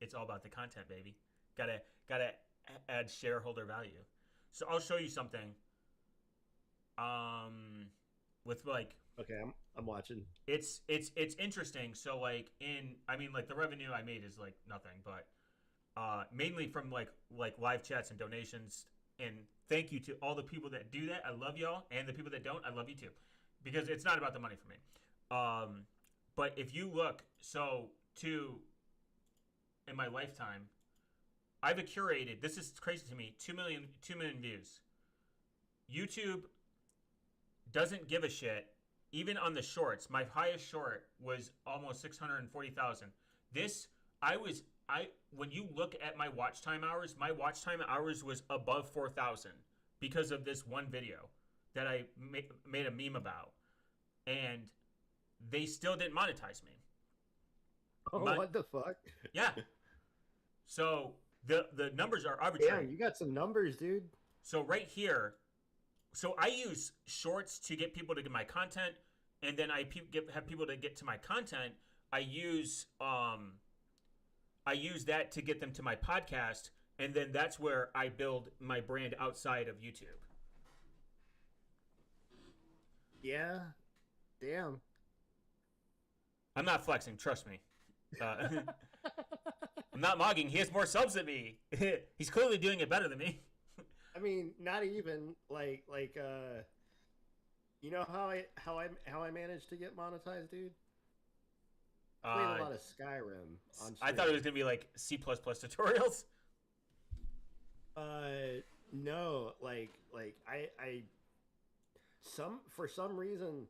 B: It's all about the content, baby. Gotta add shareholder value. So I'll show you something. With like
A: Okay, I'm watching.
B: it's interesting. So like like the revenue I made is like nothing, but mainly from like live chats and donations. And thank you to all the people that do that. I love y'all, and the people that don't, I love you too, because it's not about the money for me. But if you look, in my lifetime, I've curated. This is crazy to me. 2 million views. YouTube doesn't give a shit. Even on the shorts, my highest short was almost 640,000. When you look at my watch time hours was above 4,000 because of this one video that I made a meme about, and they still didn't monetize me.
A: Oh, what the fuck?
B: Yeah. So the numbers are arbitrary.
A: Damn, you got some numbers, dude.
B: So right here, I use shorts to get people to get my content, and then I have people to get to my content. I use that to get them to my podcast, and then that's where I build my brand outside of YouTube.
A: Yeah. Damn.
B: I'm not flexing, trust me. I'm not mogging. He has more subs than me. He's clearly doing it better than me.
A: I mean, not even like you know how I managed to get monetized, dude? I played a lot of Skyrim on stream.
B: I thought it was gonna be like C++ tutorials.
A: No, like I for some reason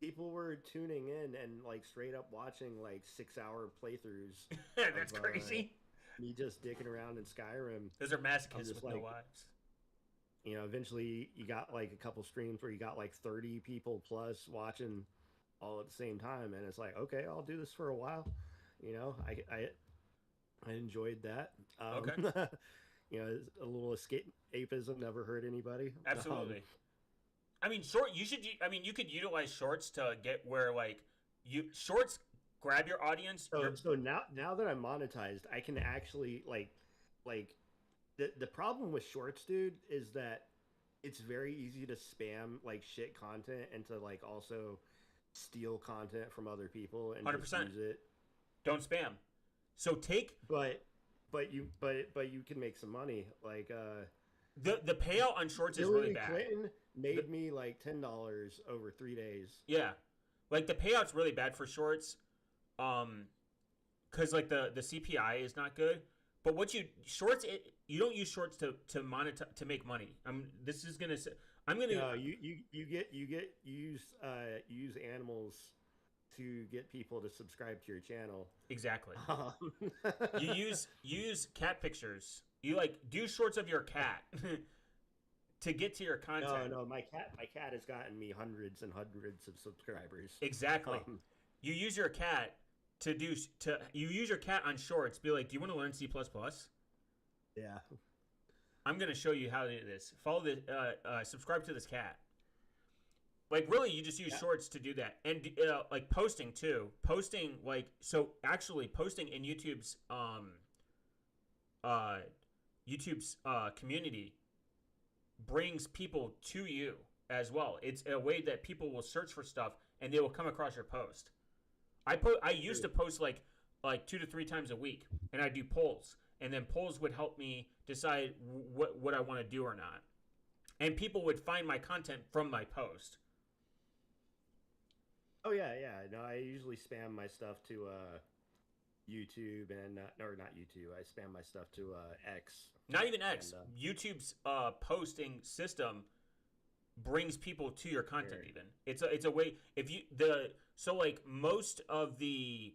A: people were tuning in and like straight up watching like 6-hour playthroughs.
B: That's crazy.
A: Me just dicking around in Skyrim.
B: Those are masochists with
A: like,
B: no wives.
A: Eventually you got like a couple streams where you got like 30 people plus watching all at the same time, and it's like, okay, I'll do this for a while. I enjoyed that.
B: Okay.
A: A little escapism never hurt anybody.
B: Absolutely. I mean, you could utilize shorts to get where shorts grab your audience.
A: So now that I'm monetized, I can actually like the problem with shorts, dude, is that it's very easy to spam like shit content and to like also steal content from other people and
B: 100%.
A: just use it.
B: Don't spam. So
A: but you can make some money. Like
B: the payout on shorts is
A: Hillary
B: really bad.
A: Clinton made me like $10 over 3 days.
B: Yeah, like the payout's really bad for shorts, because like the CPI is not good. But you don't use shorts to monetize, to make money.
A: You use animals to get people to subscribe to your channel.
B: Exactly. You use cat pictures. You like do shorts of your cat to get to your content.
A: No, my cat has gotten me hundreds and hundreds of subscribers.
B: Exactly. You use your cat you use your cat on shorts. Be like, do you want to learn C++?
A: Yeah.
B: I'm gonna show you how to do this. Follow the subscribe to this cat. Like really, you just use shorts to do that, and like posting too. Posting like so actually posting in YouTube's community brings people to you as well. It's a way that people will search for stuff and they will come across your post. I used to post like 2 to 3 times a week, and I do polls, and then polls would help me decide what I want to do or not, and people would find my content from my post.
A: Oh yeah, yeah. No, I usually spam my stuff to YouTube and or not YouTube. I spam my stuff to X.
B: Not even X.
A: And,
B: YouTube's posting system brings people to your content. Weird. Even it's a way if you so like most of the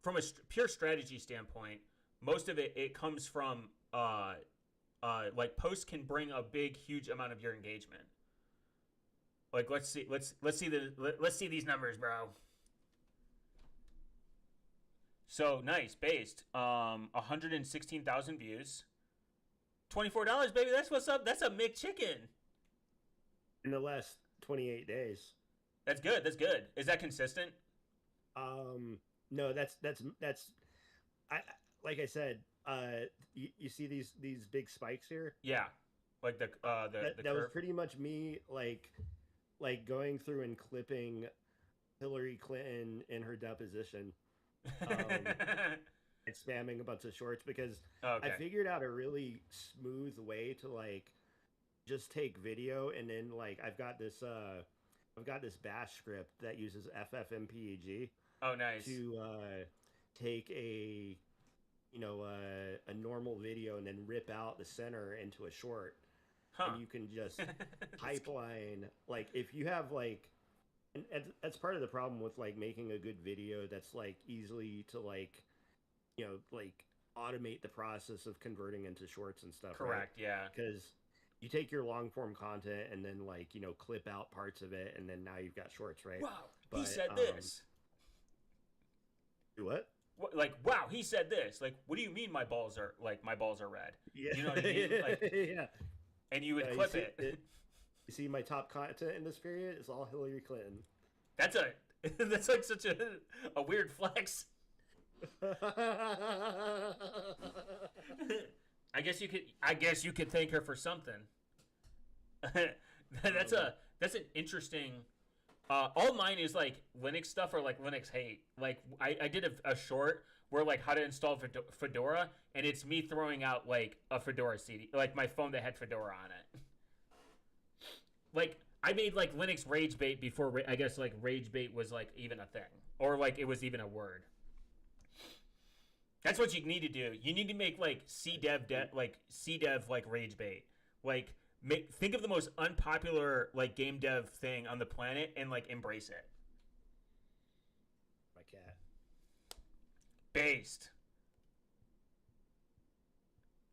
B: from a pure strategy standpoint, most of it comes from like posts can bring a big huge amount of your engagement. Like let's see these numbers, bro. So nice, based 116,000 views, $24, baby. That's what's up. That's a McChicken.
A: In the last 28 days.
B: That's good. That's good. Is that consistent?
A: No, that's I like I said, you see these big spikes here?
B: Yeah. Like the
A: that was pretty much me like going through and clipping Hillary Clinton in her deposition. And spamming a bunch of shorts because I figured out a really smooth way to like just take video, and then like I've got this bash script that uses FFmpeg.
B: Oh, nice.
A: To take a normal video and then rip out the center into a short. And you can just pipeline, like if you have like, and that's part of the problem with like making a good video that's like easily to like, like automate the process of converting into shorts and stuff.
B: Correct. Right? Yeah.
A: Because you take your long form content and then like, clip out parts of it, and then now you've got shorts, right?
B: Wow. But, he said this.
A: What?
B: Like, wow, he said this. Like, what do you mean my balls are red? Yeah. You know what I mean? Like, yeah. And you would clip it.
A: You see my top content in this period is all Hillary Clinton.
B: That's like such a weird flex. I guess you could thank her for something. That's an interesting. All mine is like Linux stuff or like Linux hate. Like I did a short where like how to install Fedora, and it's me throwing out like a Fedora CD, like my phone that had Fedora on it. Like I made like Linux rage bait before I guess like rage bait was like even a thing, or like it was even a word. That's what you need to do. You need to make like CDev like rage bait. Like think of the most unpopular like game dev thing on the planet and like embrace it.
A: My cat.
B: Based.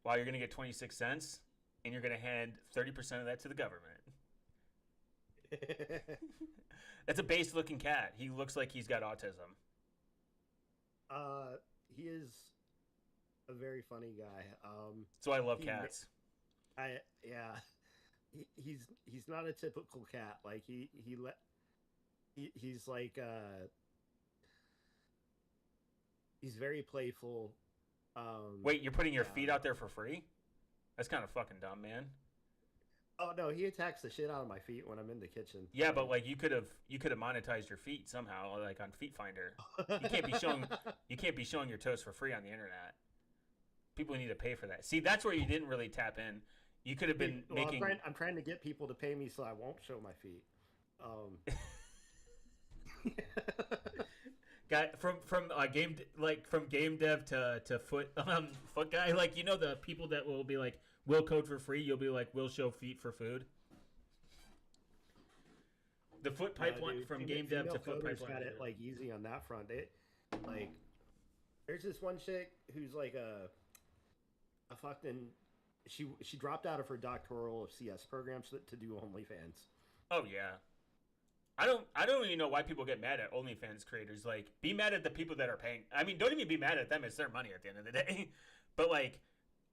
B: Wow, you're gonna get 26 cents, and you're gonna hand 30% of that to the government. That's a based looking cat. He looks like he's got autism.
A: He is a very funny guy.
B: So I love cats.
A: He's not a typical cat. Like he's like he's very playful.
B: Wait, you're putting your feet out there for free? That's kind of fucking dumb, man.
A: Oh no, he attacks the shit out of my feet when I'm in the kitchen.
B: Yeah, but like you could have monetized your feet somehow, like on Feet Finder. You can't be showing your toes for free on the internet. People need to pay for that. See, that's where you didn't really tap in. You could have been making.
A: I'm trying to get people to pay me so I won't show my feet.
B: Guy from game dev to foot guy, like the people that will be like, we'll code for free. You'll be like, we'll show feet for food. The foot pipeline from game dev to foot pipeline.
A: Got it like easy on that front. They like there's this one chick who's like a fucking she dropped out of her doctoral of CS programs to do OnlyFans.
B: Oh yeah. I don't even know why people get mad at OnlyFans creators. Like, be mad at the people that are paying. I mean, don't even be mad at them. It's their money at the end of the day. But like,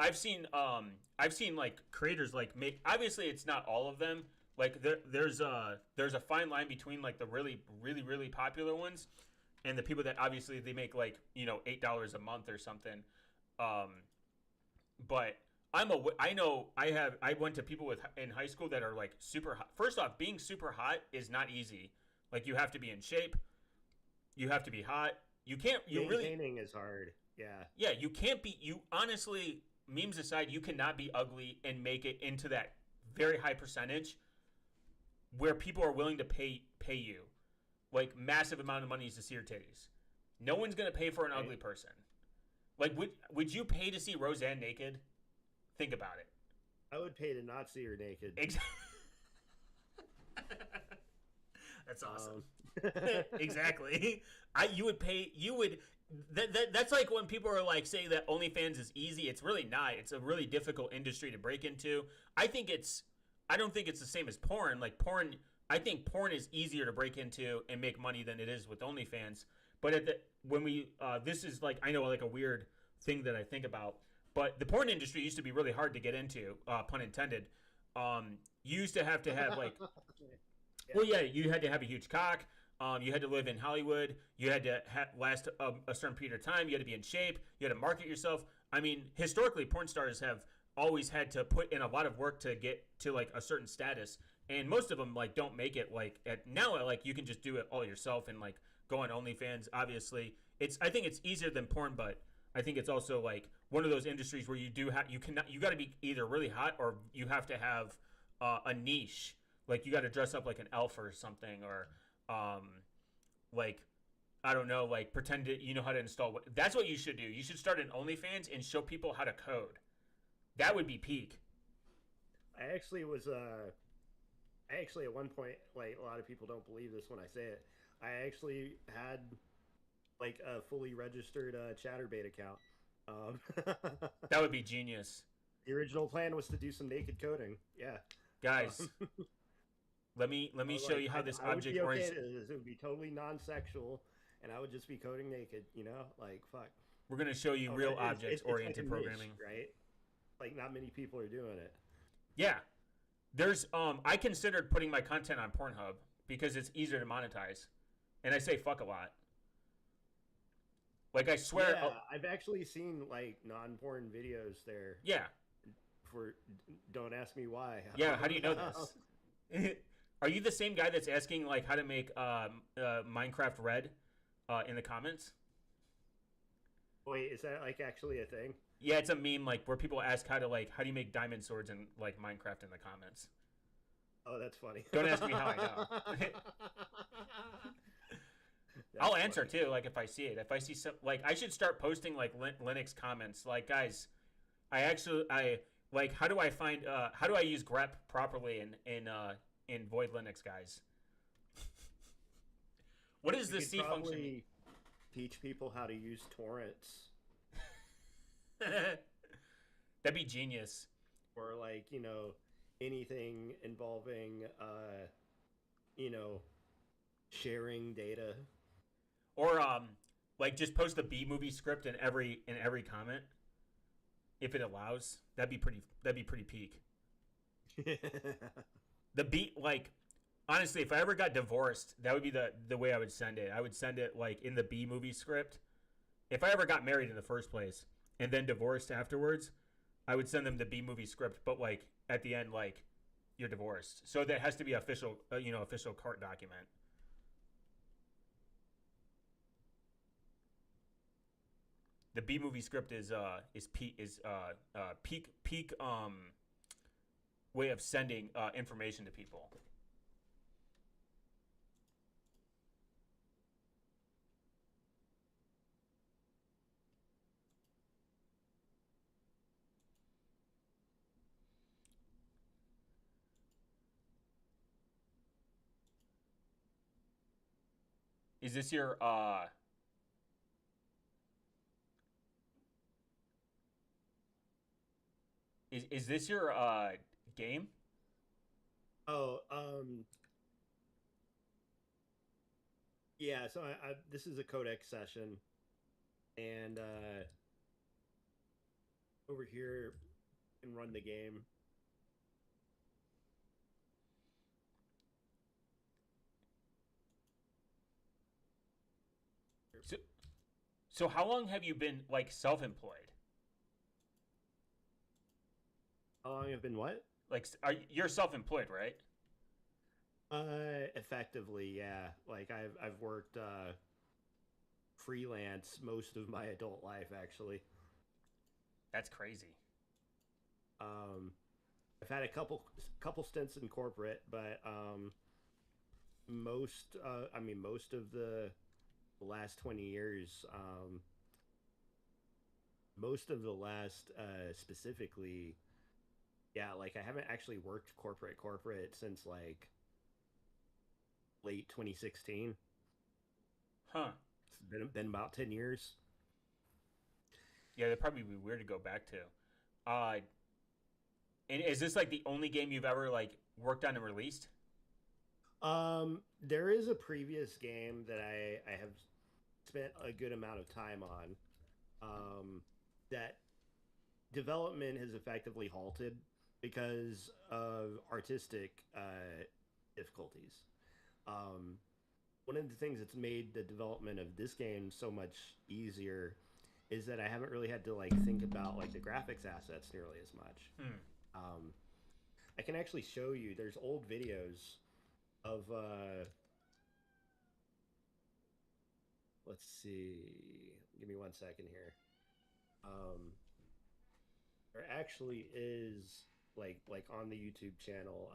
B: I've seen like creators like make, obviously it's not all of them. Like there's a fine line between like the really popular ones and the people that obviously they make like, you know, $8 a month or something. Um, but I know I went to people with in high school that are like super hot. First off, being super hot is not easy. Like you have to be in shape, you have to be hot. You can't you really
A: Maintaining is hard. Yeah.
B: Yeah, you can't be, you honestly, memes aside, you cannot be ugly and make it into that very high percentage where people are willing to pay you like massive amount of money to see your titties. No one's gonna pay for an
A: Right.
B: ugly person. Like would you pay to see Roseanne naked? Think about it.
A: I would pay to not see her naked.
B: Exactly. That's awesome.
A: Um,
B: Exactly. You would pay, that's like when people are like saying that OnlyFans is easy. It's really not. It's a really difficult industry to break into. I don't think it's the same as porn. Like porn, I think porn is easier to break into and make money than it is with OnlyFans. But when we this is like, I know, like a weird thing that I think about, but the porn industry used to be really hard to get into, pun intended. You used to have like, well, yeah, you had to have a huge cock. You had to live in Hollywood. You had to last a certain period of time. You had to be in shape. You had to market yourself. I mean, historically, porn stars have always had to put in a lot of work to get to like a certain status, and most of them like don't make it. Like now, like you can just do it all yourself and like go on OnlyFans. Obviously, I think it's easier than porn, but I think it's also like one of those industries where you got to be either really hot or you have to have a niche. Like you got to dress up like an elf or something, or like I don't know, like pretend that you know how to install. That's what you should do. You should start an OnlyFans and show people how to code. That would be peak.
A: I actually was I actually at one point, like a lot of people don't believe this when I say it, I actually had like a fully registered ChatterBait account.
B: That would be genius,
A: The original plan was to do some naked coding. Yeah.
B: guys.
A: Um,
B: Let
A: I
B: me
A: was
B: show
A: like,
B: you how this
A: I would
B: object
A: be okay.
B: oriented.
A: It would be totally non-sexual, and I would just be coding naked. You know, like fuck.
B: We're gonna show you
A: Oh,
B: real
A: it's
B: object
A: like
B: oriented
A: a niche,
B: programming.
A: right? Like not many people are doing it.
B: Yeah, there's I considered putting my content on Pornhub because it's easier to monetize, and I say fuck a lot. Like I swear,
A: Yeah, I've actually seen like non-porn videos there.
B: yeah,
A: For don't ask me why.
B: yeah. How do you know this? Are you the same guy that's asking like how to make Minecraft Red in the comments?
A: Wait, is that like actually a thing?
B: Yeah, it's a meme like where people ask how do you make diamond swords in like Minecraft in the comments.
A: Oh, that's funny.
B: Don't ask me how I know. I'll answer too, like if I see it. If I see some, like I should start posting like Linux comments. Like guys, I like how do I find how do I use grep properly in Void Linux, guys? What is
A: You
B: the
A: could
B: C function?
A: probably teach people how to use torrents,
B: That'd be genius.
A: or like anything involving you know sharing data.
B: Or like just post the B movie script in every comment if it allows. That'd be pretty peak. The beat, like honestly, if I ever got divorced, that would be the way I would send it. I would send it like in the B movie script. If I ever got married in the first place and then divorced afterwards, I would send them the B movie script, but like at the end, like you're divorced. So that has to be official, official court document. The B movie script is peak way of sending information to people. Is this your is this your game?
A: Oh, yeah. So this is a codex session, and over here and run the game.
B: So, so how long have you been like self-employed?
A: How long have been what?
B: Like, you're self-employed, right?
A: Effectively, yeah. Like I've worked freelance most of my adult life, actually.
B: That's crazy.
A: Um, I've had a couple stints in corporate, but most of the last 20 years, most of the last specifically, yeah, like I haven't actually worked corporate since like late 2016.
B: Huh.
A: It's been about 10 years.
B: Yeah, that'd probably be weird to go back to. Uh, and is this like the only game you've ever like worked on and released?
A: There is a previous game that I have spent a good amount of time on. That development has effectively halted because of artistic difficulties. Um, One of the things that's made the development of this game so much easier is that I haven't really had to like think about like the graphics assets nearly as much.
B: Hmm.
A: Um, I can actually show you. There's old videos of let's see. Give me 1 second here. Um, there actually is like on the YouTube channel.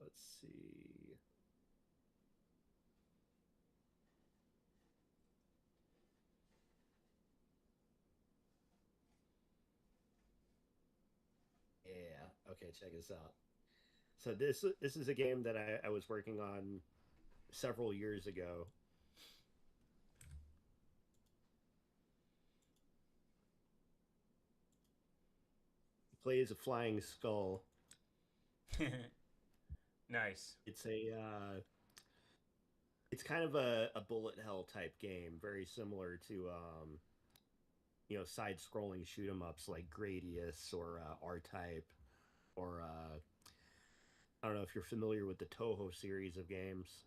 A: Let's see. Yeah. Okay. Check this out. So this is a game that I was working on several years ago. It plays a flying skull.
B: Nice.
A: It's a it's kind of a bullet hell type game, very similar to side scrolling shoot 'em ups like Gradius or R Type or I don't know if you're familiar with the Toho series of games.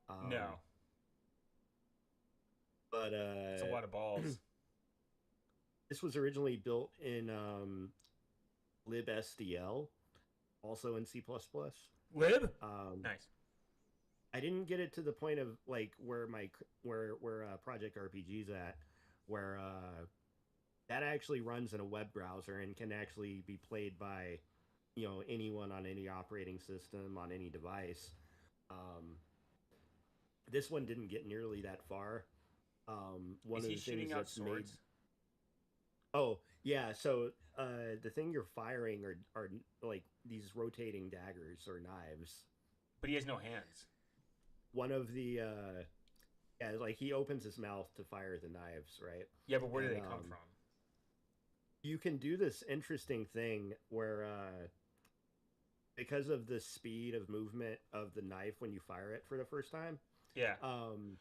A: Um,
B: No,
A: but
B: it's a lot of balls.
A: this was originally built in libstl, also in C++.
B: Lib.
A: Um,
B: Nice.
A: I didn't get it to the point of like where my where Project RPG's at, where that actually runs in a web browser and can actually be played by anyone on any operating system on any device. Um, this one didn't get nearly that far. One
B: Is
A: of
B: he
A: the things
B: shooting out
A: that's made.
B: swords?
A: Oh yeah, so the thing you're firing are like these rotating daggers or knives.
B: But he has no hands.
A: One of the yeah, like he opens his mouth to fire the knives, right?
B: Yeah, but where do
A: And
B: they come from?
A: you can do this interesting thing where because of the speed of movement of the knife when you fire it for the first time,
B: Yeah.
A: um,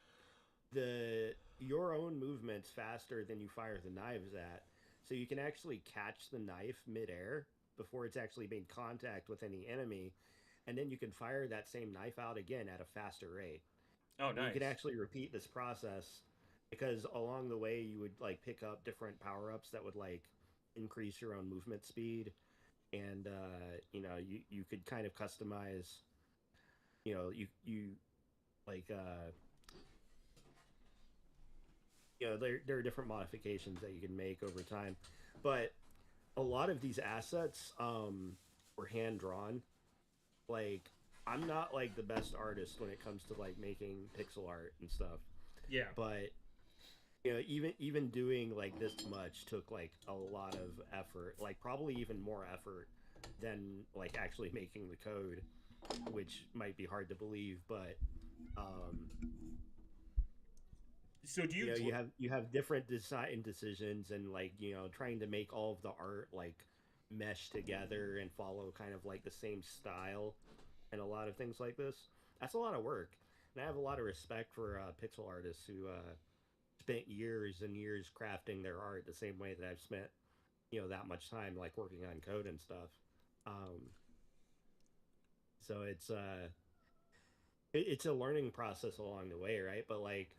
A: the your own movement's faster than you fire the knives at, so you can actually catch the knife midair before it's actually made contact with any enemy, and then you can fire that same knife out again at a faster rate.
B: Oh,
A: And you
B: nice.
A: can actually repeat this process because along the way you would like pick up different power ups that would like increase your own movement speed, and you could kind of customize. You like there are different modifications that you can make over time, but a lot of these assets were hand drawn. Like I'm not like the best artist when it comes to like making pixel art and stuff,
B: Yeah.
A: but even doing like this much took like a lot of effort, like probably even more effort than like actually making the code, which might be hard to believe, but um
B: So do
A: you have different design decisions and like trying to make all of the art like mesh together and follow kind of like the same style and a lot of things like this. That's a lot of work, and I have a lot of respect for pixel artists who spent years and years crafting their art the same way that I've spent, that much time like working on code and stuff. Um, so it's a learning process along the way, right? But like,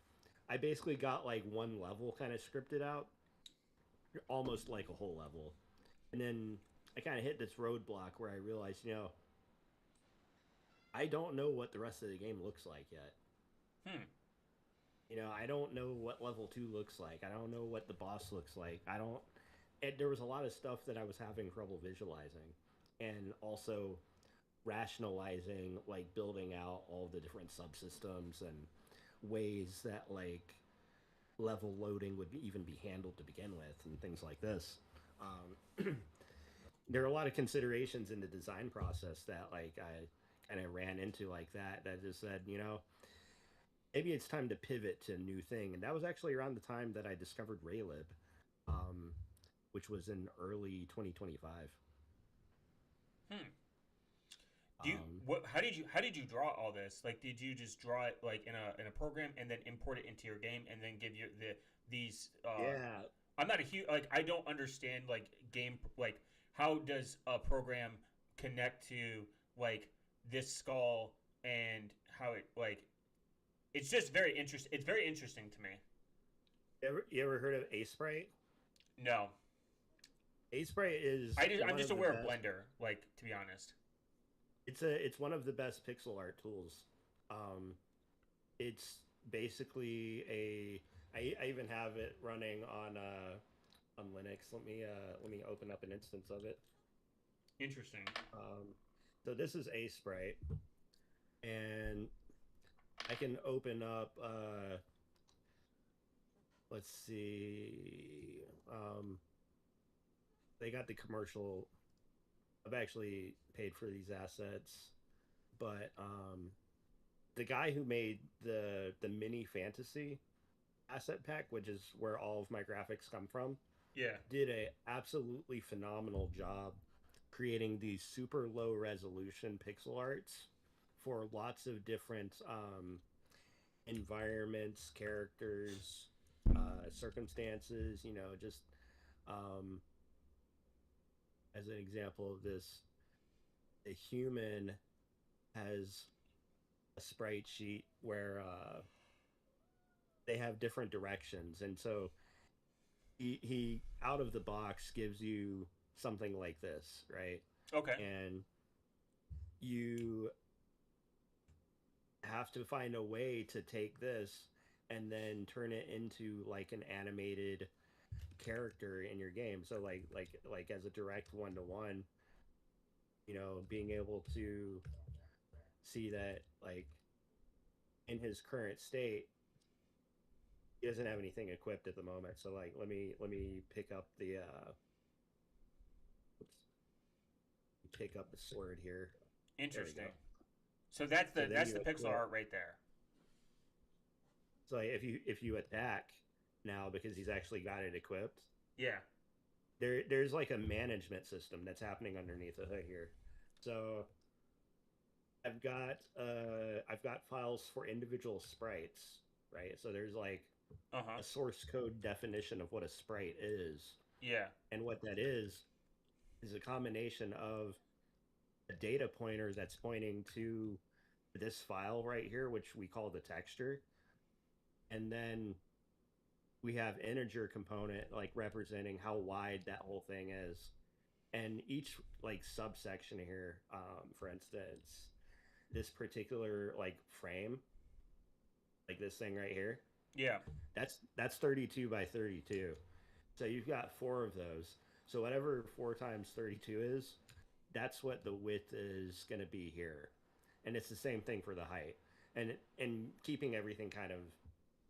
A: I basically got like one level kind of scripted out, almost like a whole level, and then I kind of hit this roadblock where I realized, I don't know what the rest of the game looks like yet.
B: Hmm.
A: I don't know what level 2 looks like. I don't know what the boss looks like. I don't. There was a lot of stuff that I was having trouble visualizing, and also rationalizing, like building out all the different subsystems and ways that like level loading would even be handled to begin with, and things like this. There are a lot of considerations in the design process that like I kind of ran into like that just said, maybe it's time to pivot to a new thing. And that was actually around the time that I discovered Raylib, um, which was in early 2025.
B: Hmm. Do you
A: Um,
B: what? How did you draw all this? Like, did you just draw it like in a program and then import it into your game and then give you these?
A: yeah,
B: I'm not a huge like I don't understand like game like how does a program connect to like this skull and how it like it's just very interesting. It's very interesting to me.
A: you ever heard of Sprite?
B: No,
A: Sprite is
B: I'm
A: one
B: just
A: of the
B: aware of
A: best.
B: Blender. Like to be honest.
A: It's one of the best pixel art tools. Um, it's basically I even have it running on Linux. Let me open up an instance of it.
B: Interesting.
A: Um, so this is Sprite, and I can open up. Let's see. They got the commercial. I've actually paid for these assets, but the guy who made the mini fantasy asset pack, which is where all of my graphics come from,
B: Yeah.
A: did a absolutely phenomenal job creating these super low resolution pixel arts for lots of different environments, characters, circumstances. Just um, as an example of this, a human has a sprite sheet where they have different directions, and so he out of the box gives you something like this, right?
B: Okay.
A: And you have to find a way to take this and then turn it into like an animated character in your game. So like as a direct one to one, being able to see that like in his current state, he doesn't have anything equipped at the moment. So like let me pick up the oops, pick up the sword here. There we
B: Interesting.
A: go.
B: So
A: So then
B: that's
A: you
B: the pixel
A: equip.
B: art right there.
A: So like, if you attack now because he's actually got it equipped,
B: Yeah.
A: there's like a management system that's happening underneath the hood here. So I've got files for individual sprites, right? So there's like
B: Uh huh.
A: a source code definition of what a sprite is,
B: Yeah.
A: and what that is a combination of a data pointer that's pointing to this file right here, which we call the texture, and then we have integer component like representing how wide that whole thing is, and each like subsection here, for instance, this particular like frame, like this thing right here,
B: Yeah.
A: that's 32 by 32. So you've got four of those. So whatever 4 times 32 is, that's what the width is going to be here, and it's the same thing for the height. And keeping everything kind of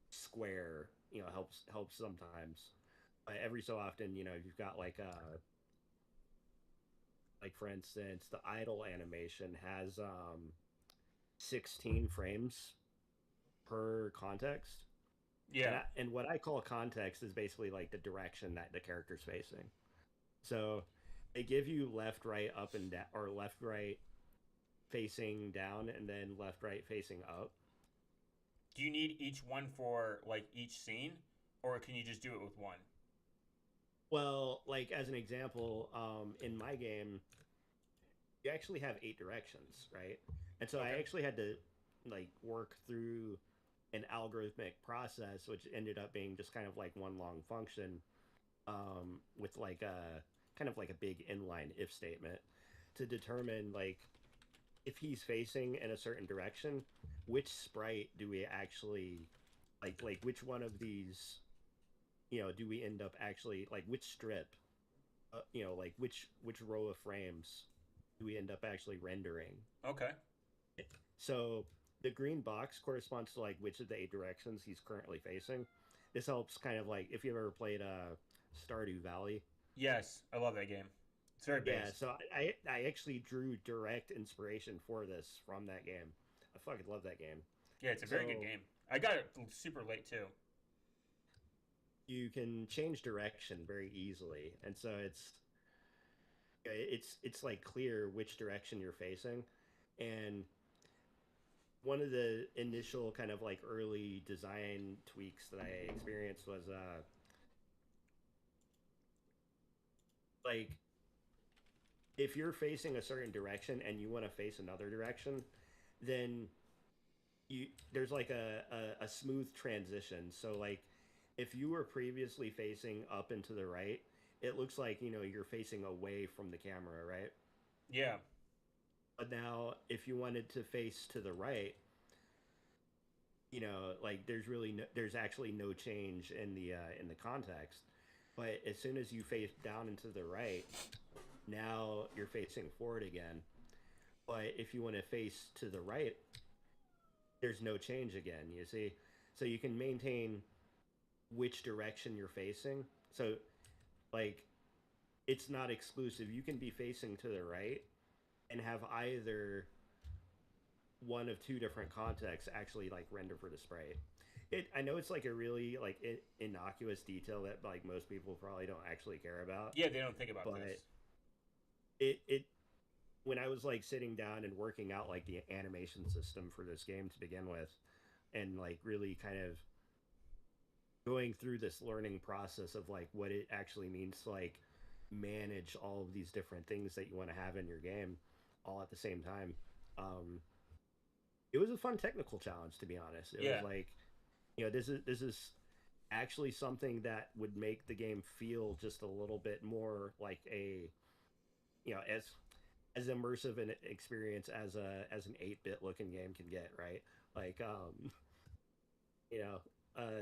A: square, helps sometimes. But every so often, you've got like for instance, the idle animation has 16 frames per context. And
B: Yeah.
A: and what I call context is basically like the direction that the character's facing. So they give you left, right, up, and down, or left, right facing down, and then left, right facing up.
B: Do you need each one for like each scene? or can you just do it with one?
A: Well, like as an example, in my game, you actually have 8 directions, right? And so I
B: Okay.
A: actually had to like work through an algorithmic process, which ended up being just kind of like one long function, with like a kind of like a big inline if statement to determine like if he's facing in a certain direction, which sprite do we actually like which one of these do we end up actually like which strip like which row of frames do we end up actually rendering.
B: Okay.
A: So the green box corresponds to like which of the 8 directions he's currently facing. This helps kind of like if you've ever played Stardew Valley.
B: Yes, I love that game. It's very
A: Yeah,
B: based.
A: so I actually drew direct inspiration for this from that game. I fucking love that game.
B: Yeah, it's a very good
A: So
B: game. I got it super late too.
A: you can change direction very easily, and so it's like clear which direction you're facing. And one of the initial kind of like early design tweaks that I experienced was like if you're facing a certain direction and you want to face another direction, then you there's like a smooth transition. So like if you were previously facing up and to the right, it looks like you're facing away from the camera, right?
B: Yeah.
A: But now if you wanted to face to the right, like there's actually no change in the context. But as soon as you face down and to the right, now you're facing forward again. But if you want to face to the right, there's no change again, you see? So you can maintain which direction you're facing. So like it's not exclusive. You can be facing to the right and have either one of two different contexts actually like render for the sprite. I know it's like a really like innocuous detail that like most people probably don't actually care about,
B: Yeah, they don't think about this.
A: but it when I was like sitting down and working out like the animation system for this game to begin with, and like really kind of going through this learning process of like what it actually means to like manage all of these different things that you want to have in your game all at the same time. Um, it was a fun technical challenge, to be honest. It was
B: Yeah.
A: like, this is actually something that would make the game feel just a little bit more like a as immersive an experience as an 8-bit looking game can get, right? Like you know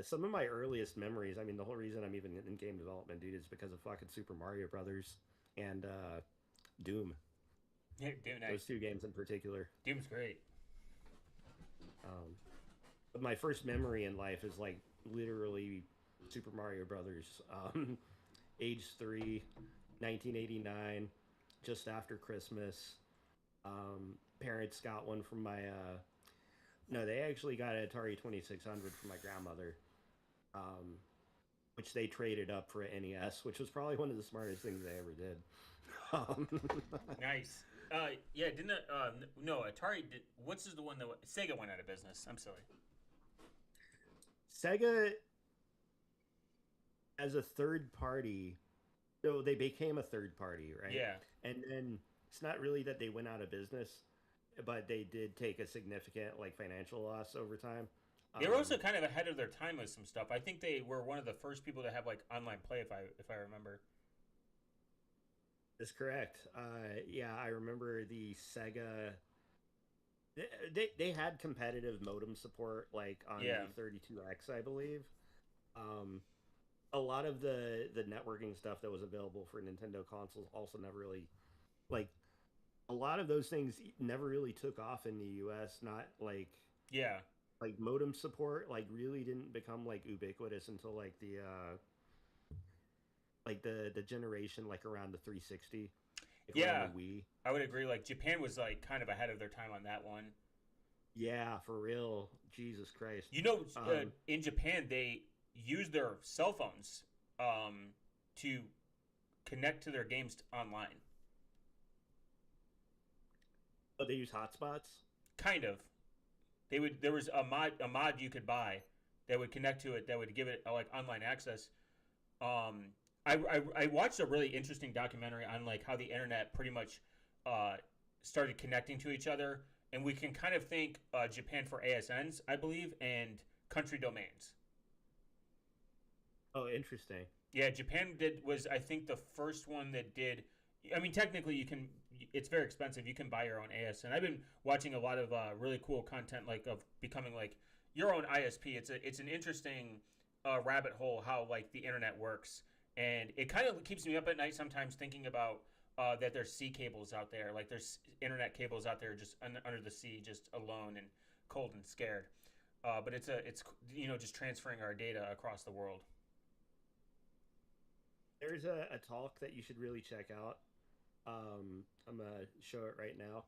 A: some of my earliest memories, I mean, the whole reason I'm even in game development, dude, is because of fucking Super Mario Brothers and Doom.
B: Yeah, Doom,
A: Those
B: nice.
A: two games in particular.
B: Doom's great.
A: um, but my first memory in life is like literally Super Mario Brothers. Age 3, 1989, just after Christmas. Parents got one from my no, they actually got an Atari 2600 from my grandmother, um, which they traded up for an NES, which was probably one of the smartest things they ever did. Um,
B: Nice. Yeah, didn't it, no, Atari did. What's the one that Sega went out of business? I'm silly.
A: Sega, as a third party, so they became a third party, right?
B: Yeah,
A: And then it's not really that they went out of business, but they did take a significant like financial loss over time.
B: they were also
A: Um,
B: kind of ahead of their time with some stuff. I think they were one of the first people to have like online play, if I remember.
A: is correct. Yeah, I remember the Sega. They had competitive modem support like on
B: Yeah,
A: the 32X, I believe. Um, a lot of the networking stuff that was available for Nintendo consoles also never really like a lot of those things never really took off in the US. Not
B: yeah,
A: like modem support like really didn't become like ubiquitous until like the generation like around the 360, like around the
B: yeah.
A: Wii.
B: I would agree. Like Japan was like kind of ahead of their time on that one.
A: Yeah, for real. Jesus Christ.
B: You know,
A: Um,
B: in Japan they use their cell phones to connect to their games online.
A: they use hotspots.
B: Kind of. They would. There was a mod you could buy that would connect to it that would give it like online access. I watched a really interesting documentary on like how the internet pretty much started connecting to each other, and we can kind of thank Japan for ASNs, I believe, and country domains.
A: Oh, interesting.
B: Yeah, Japan was I think the first one that did. I mean, technically, you can. It's very expensive. You can buy your own ASN. I've been watching a lot of really cool content, like of becoming like your own ISP. It's an interesting rabbit hole how like the internet works, and it kind of keeps me up at night sometimes thinking about that there's sea cables out there, like there's internet cables out there just under the sea, just alone and cold and scared. But it's just transferring our data across the world.
A: There's a talk that you should really check out. I'm gonna show it right now.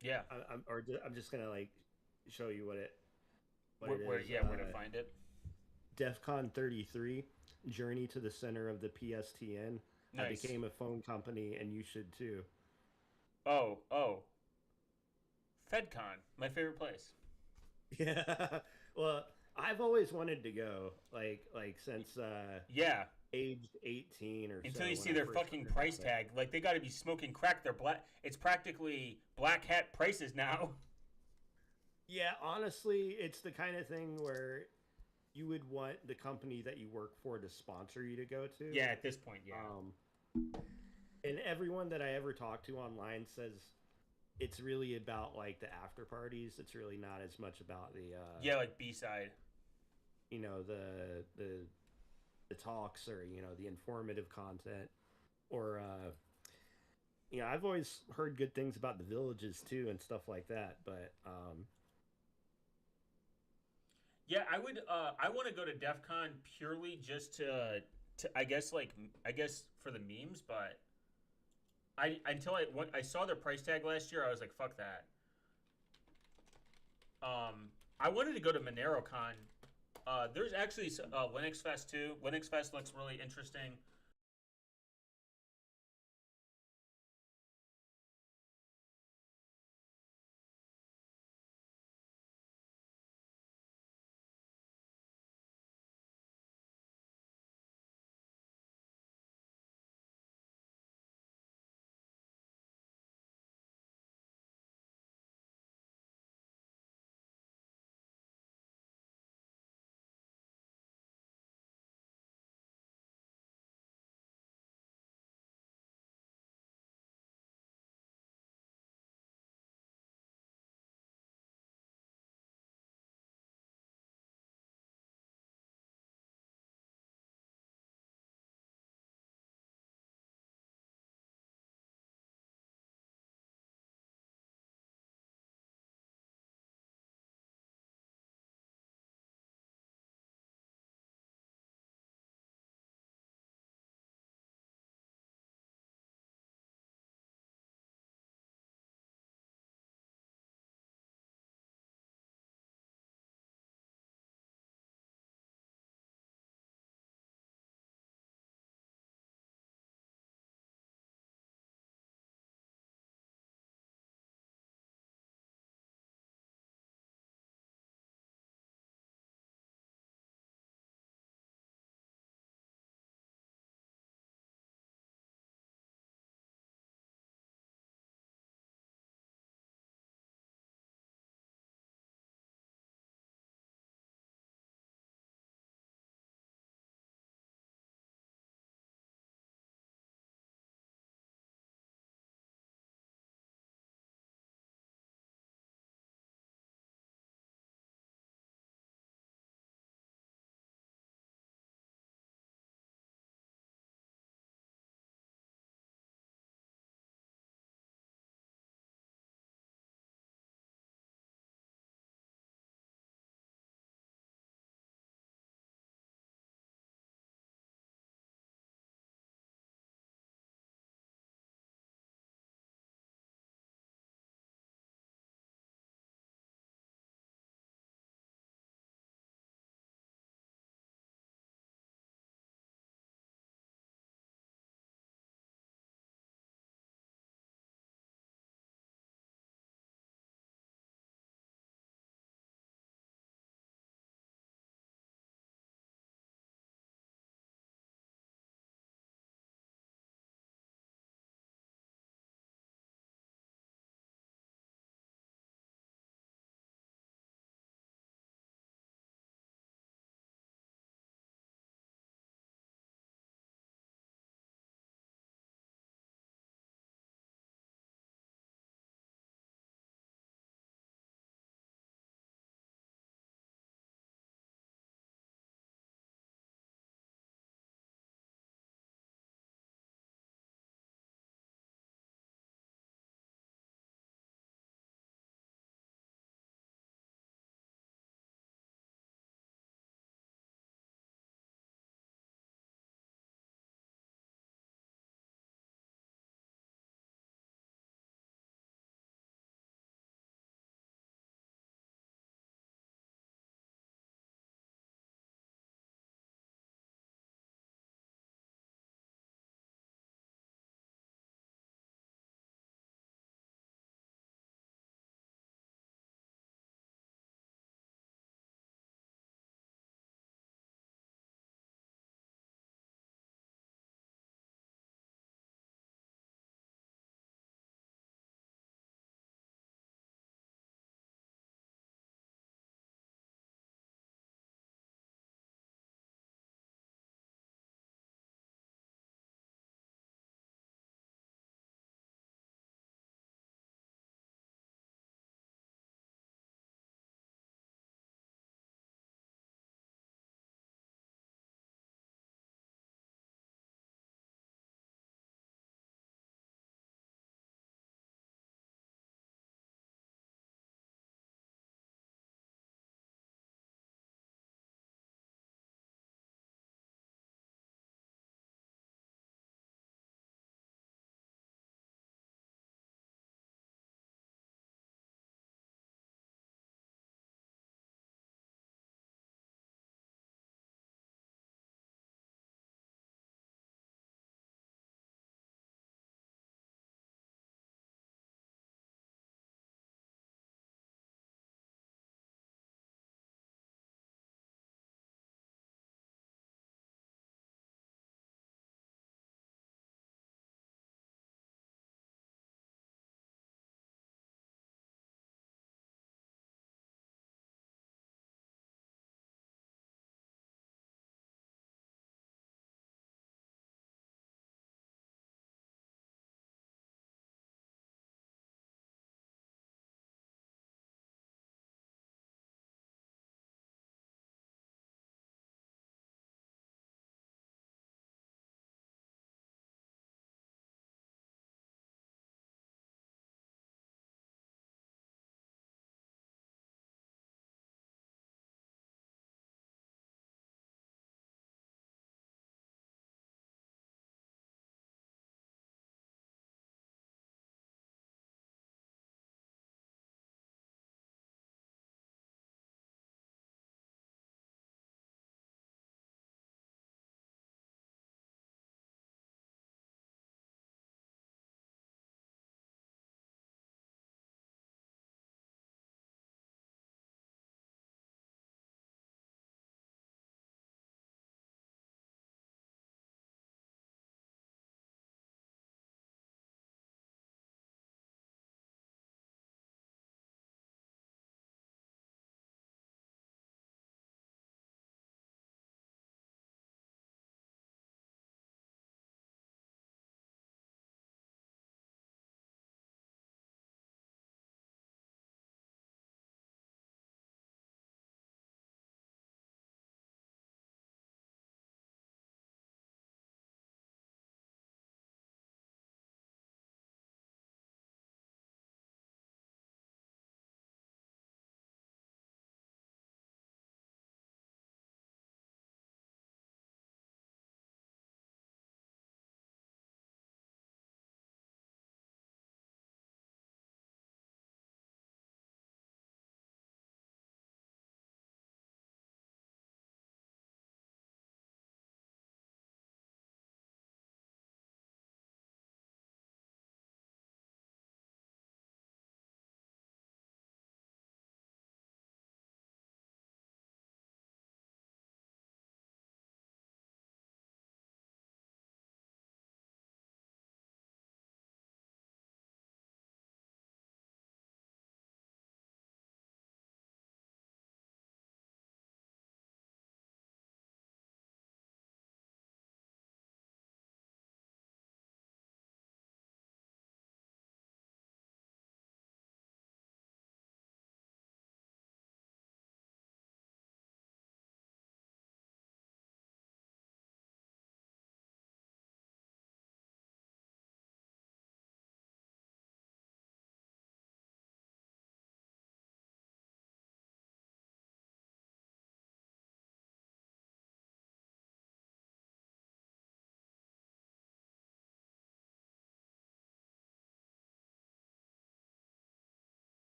B: Yeah.
A: I'm just gonna like show you what
B: Where,
A: it
B: where
A: is.
B: yeah where to find it?
A: DEFCON 33, Journey to the Center of the PSTN. I
B: Nice.
A: became a phone company, and you should too.
B: Oh, FedCon, my favorite place.
A: Yeah. Well, I've always wanted to go, like since
B: Yeah,
A: aged 18 or so
B: until you
A: when
B: see
A: I
B: their
A: first
B: fucking
A: heard about
B: price
A: it.
B: tag. Like they got to be smoking crack. They're black. It's practically black hat prices now.
A: Yeah, honestly, it's the kind of thing where you would want the company that you work for to sponsor you to go to.
B: Yeah, at this point, yeah.
A: And everyone that I ever talk to online says it's really about like the after parties. It's really not as much about the
B: Yeah, like B side.
A: the talks or the informative content or I've always heard good things about the villages too and stuff like that, but
B: Yeah, I would. I want to go to DEF CON purely just to I guess for the memes, but I saw their price tag last year, I was like, fuck that. I wanted to go to MoneroCon. There's actually Linux Fest too. Linux Fest looks really interesting.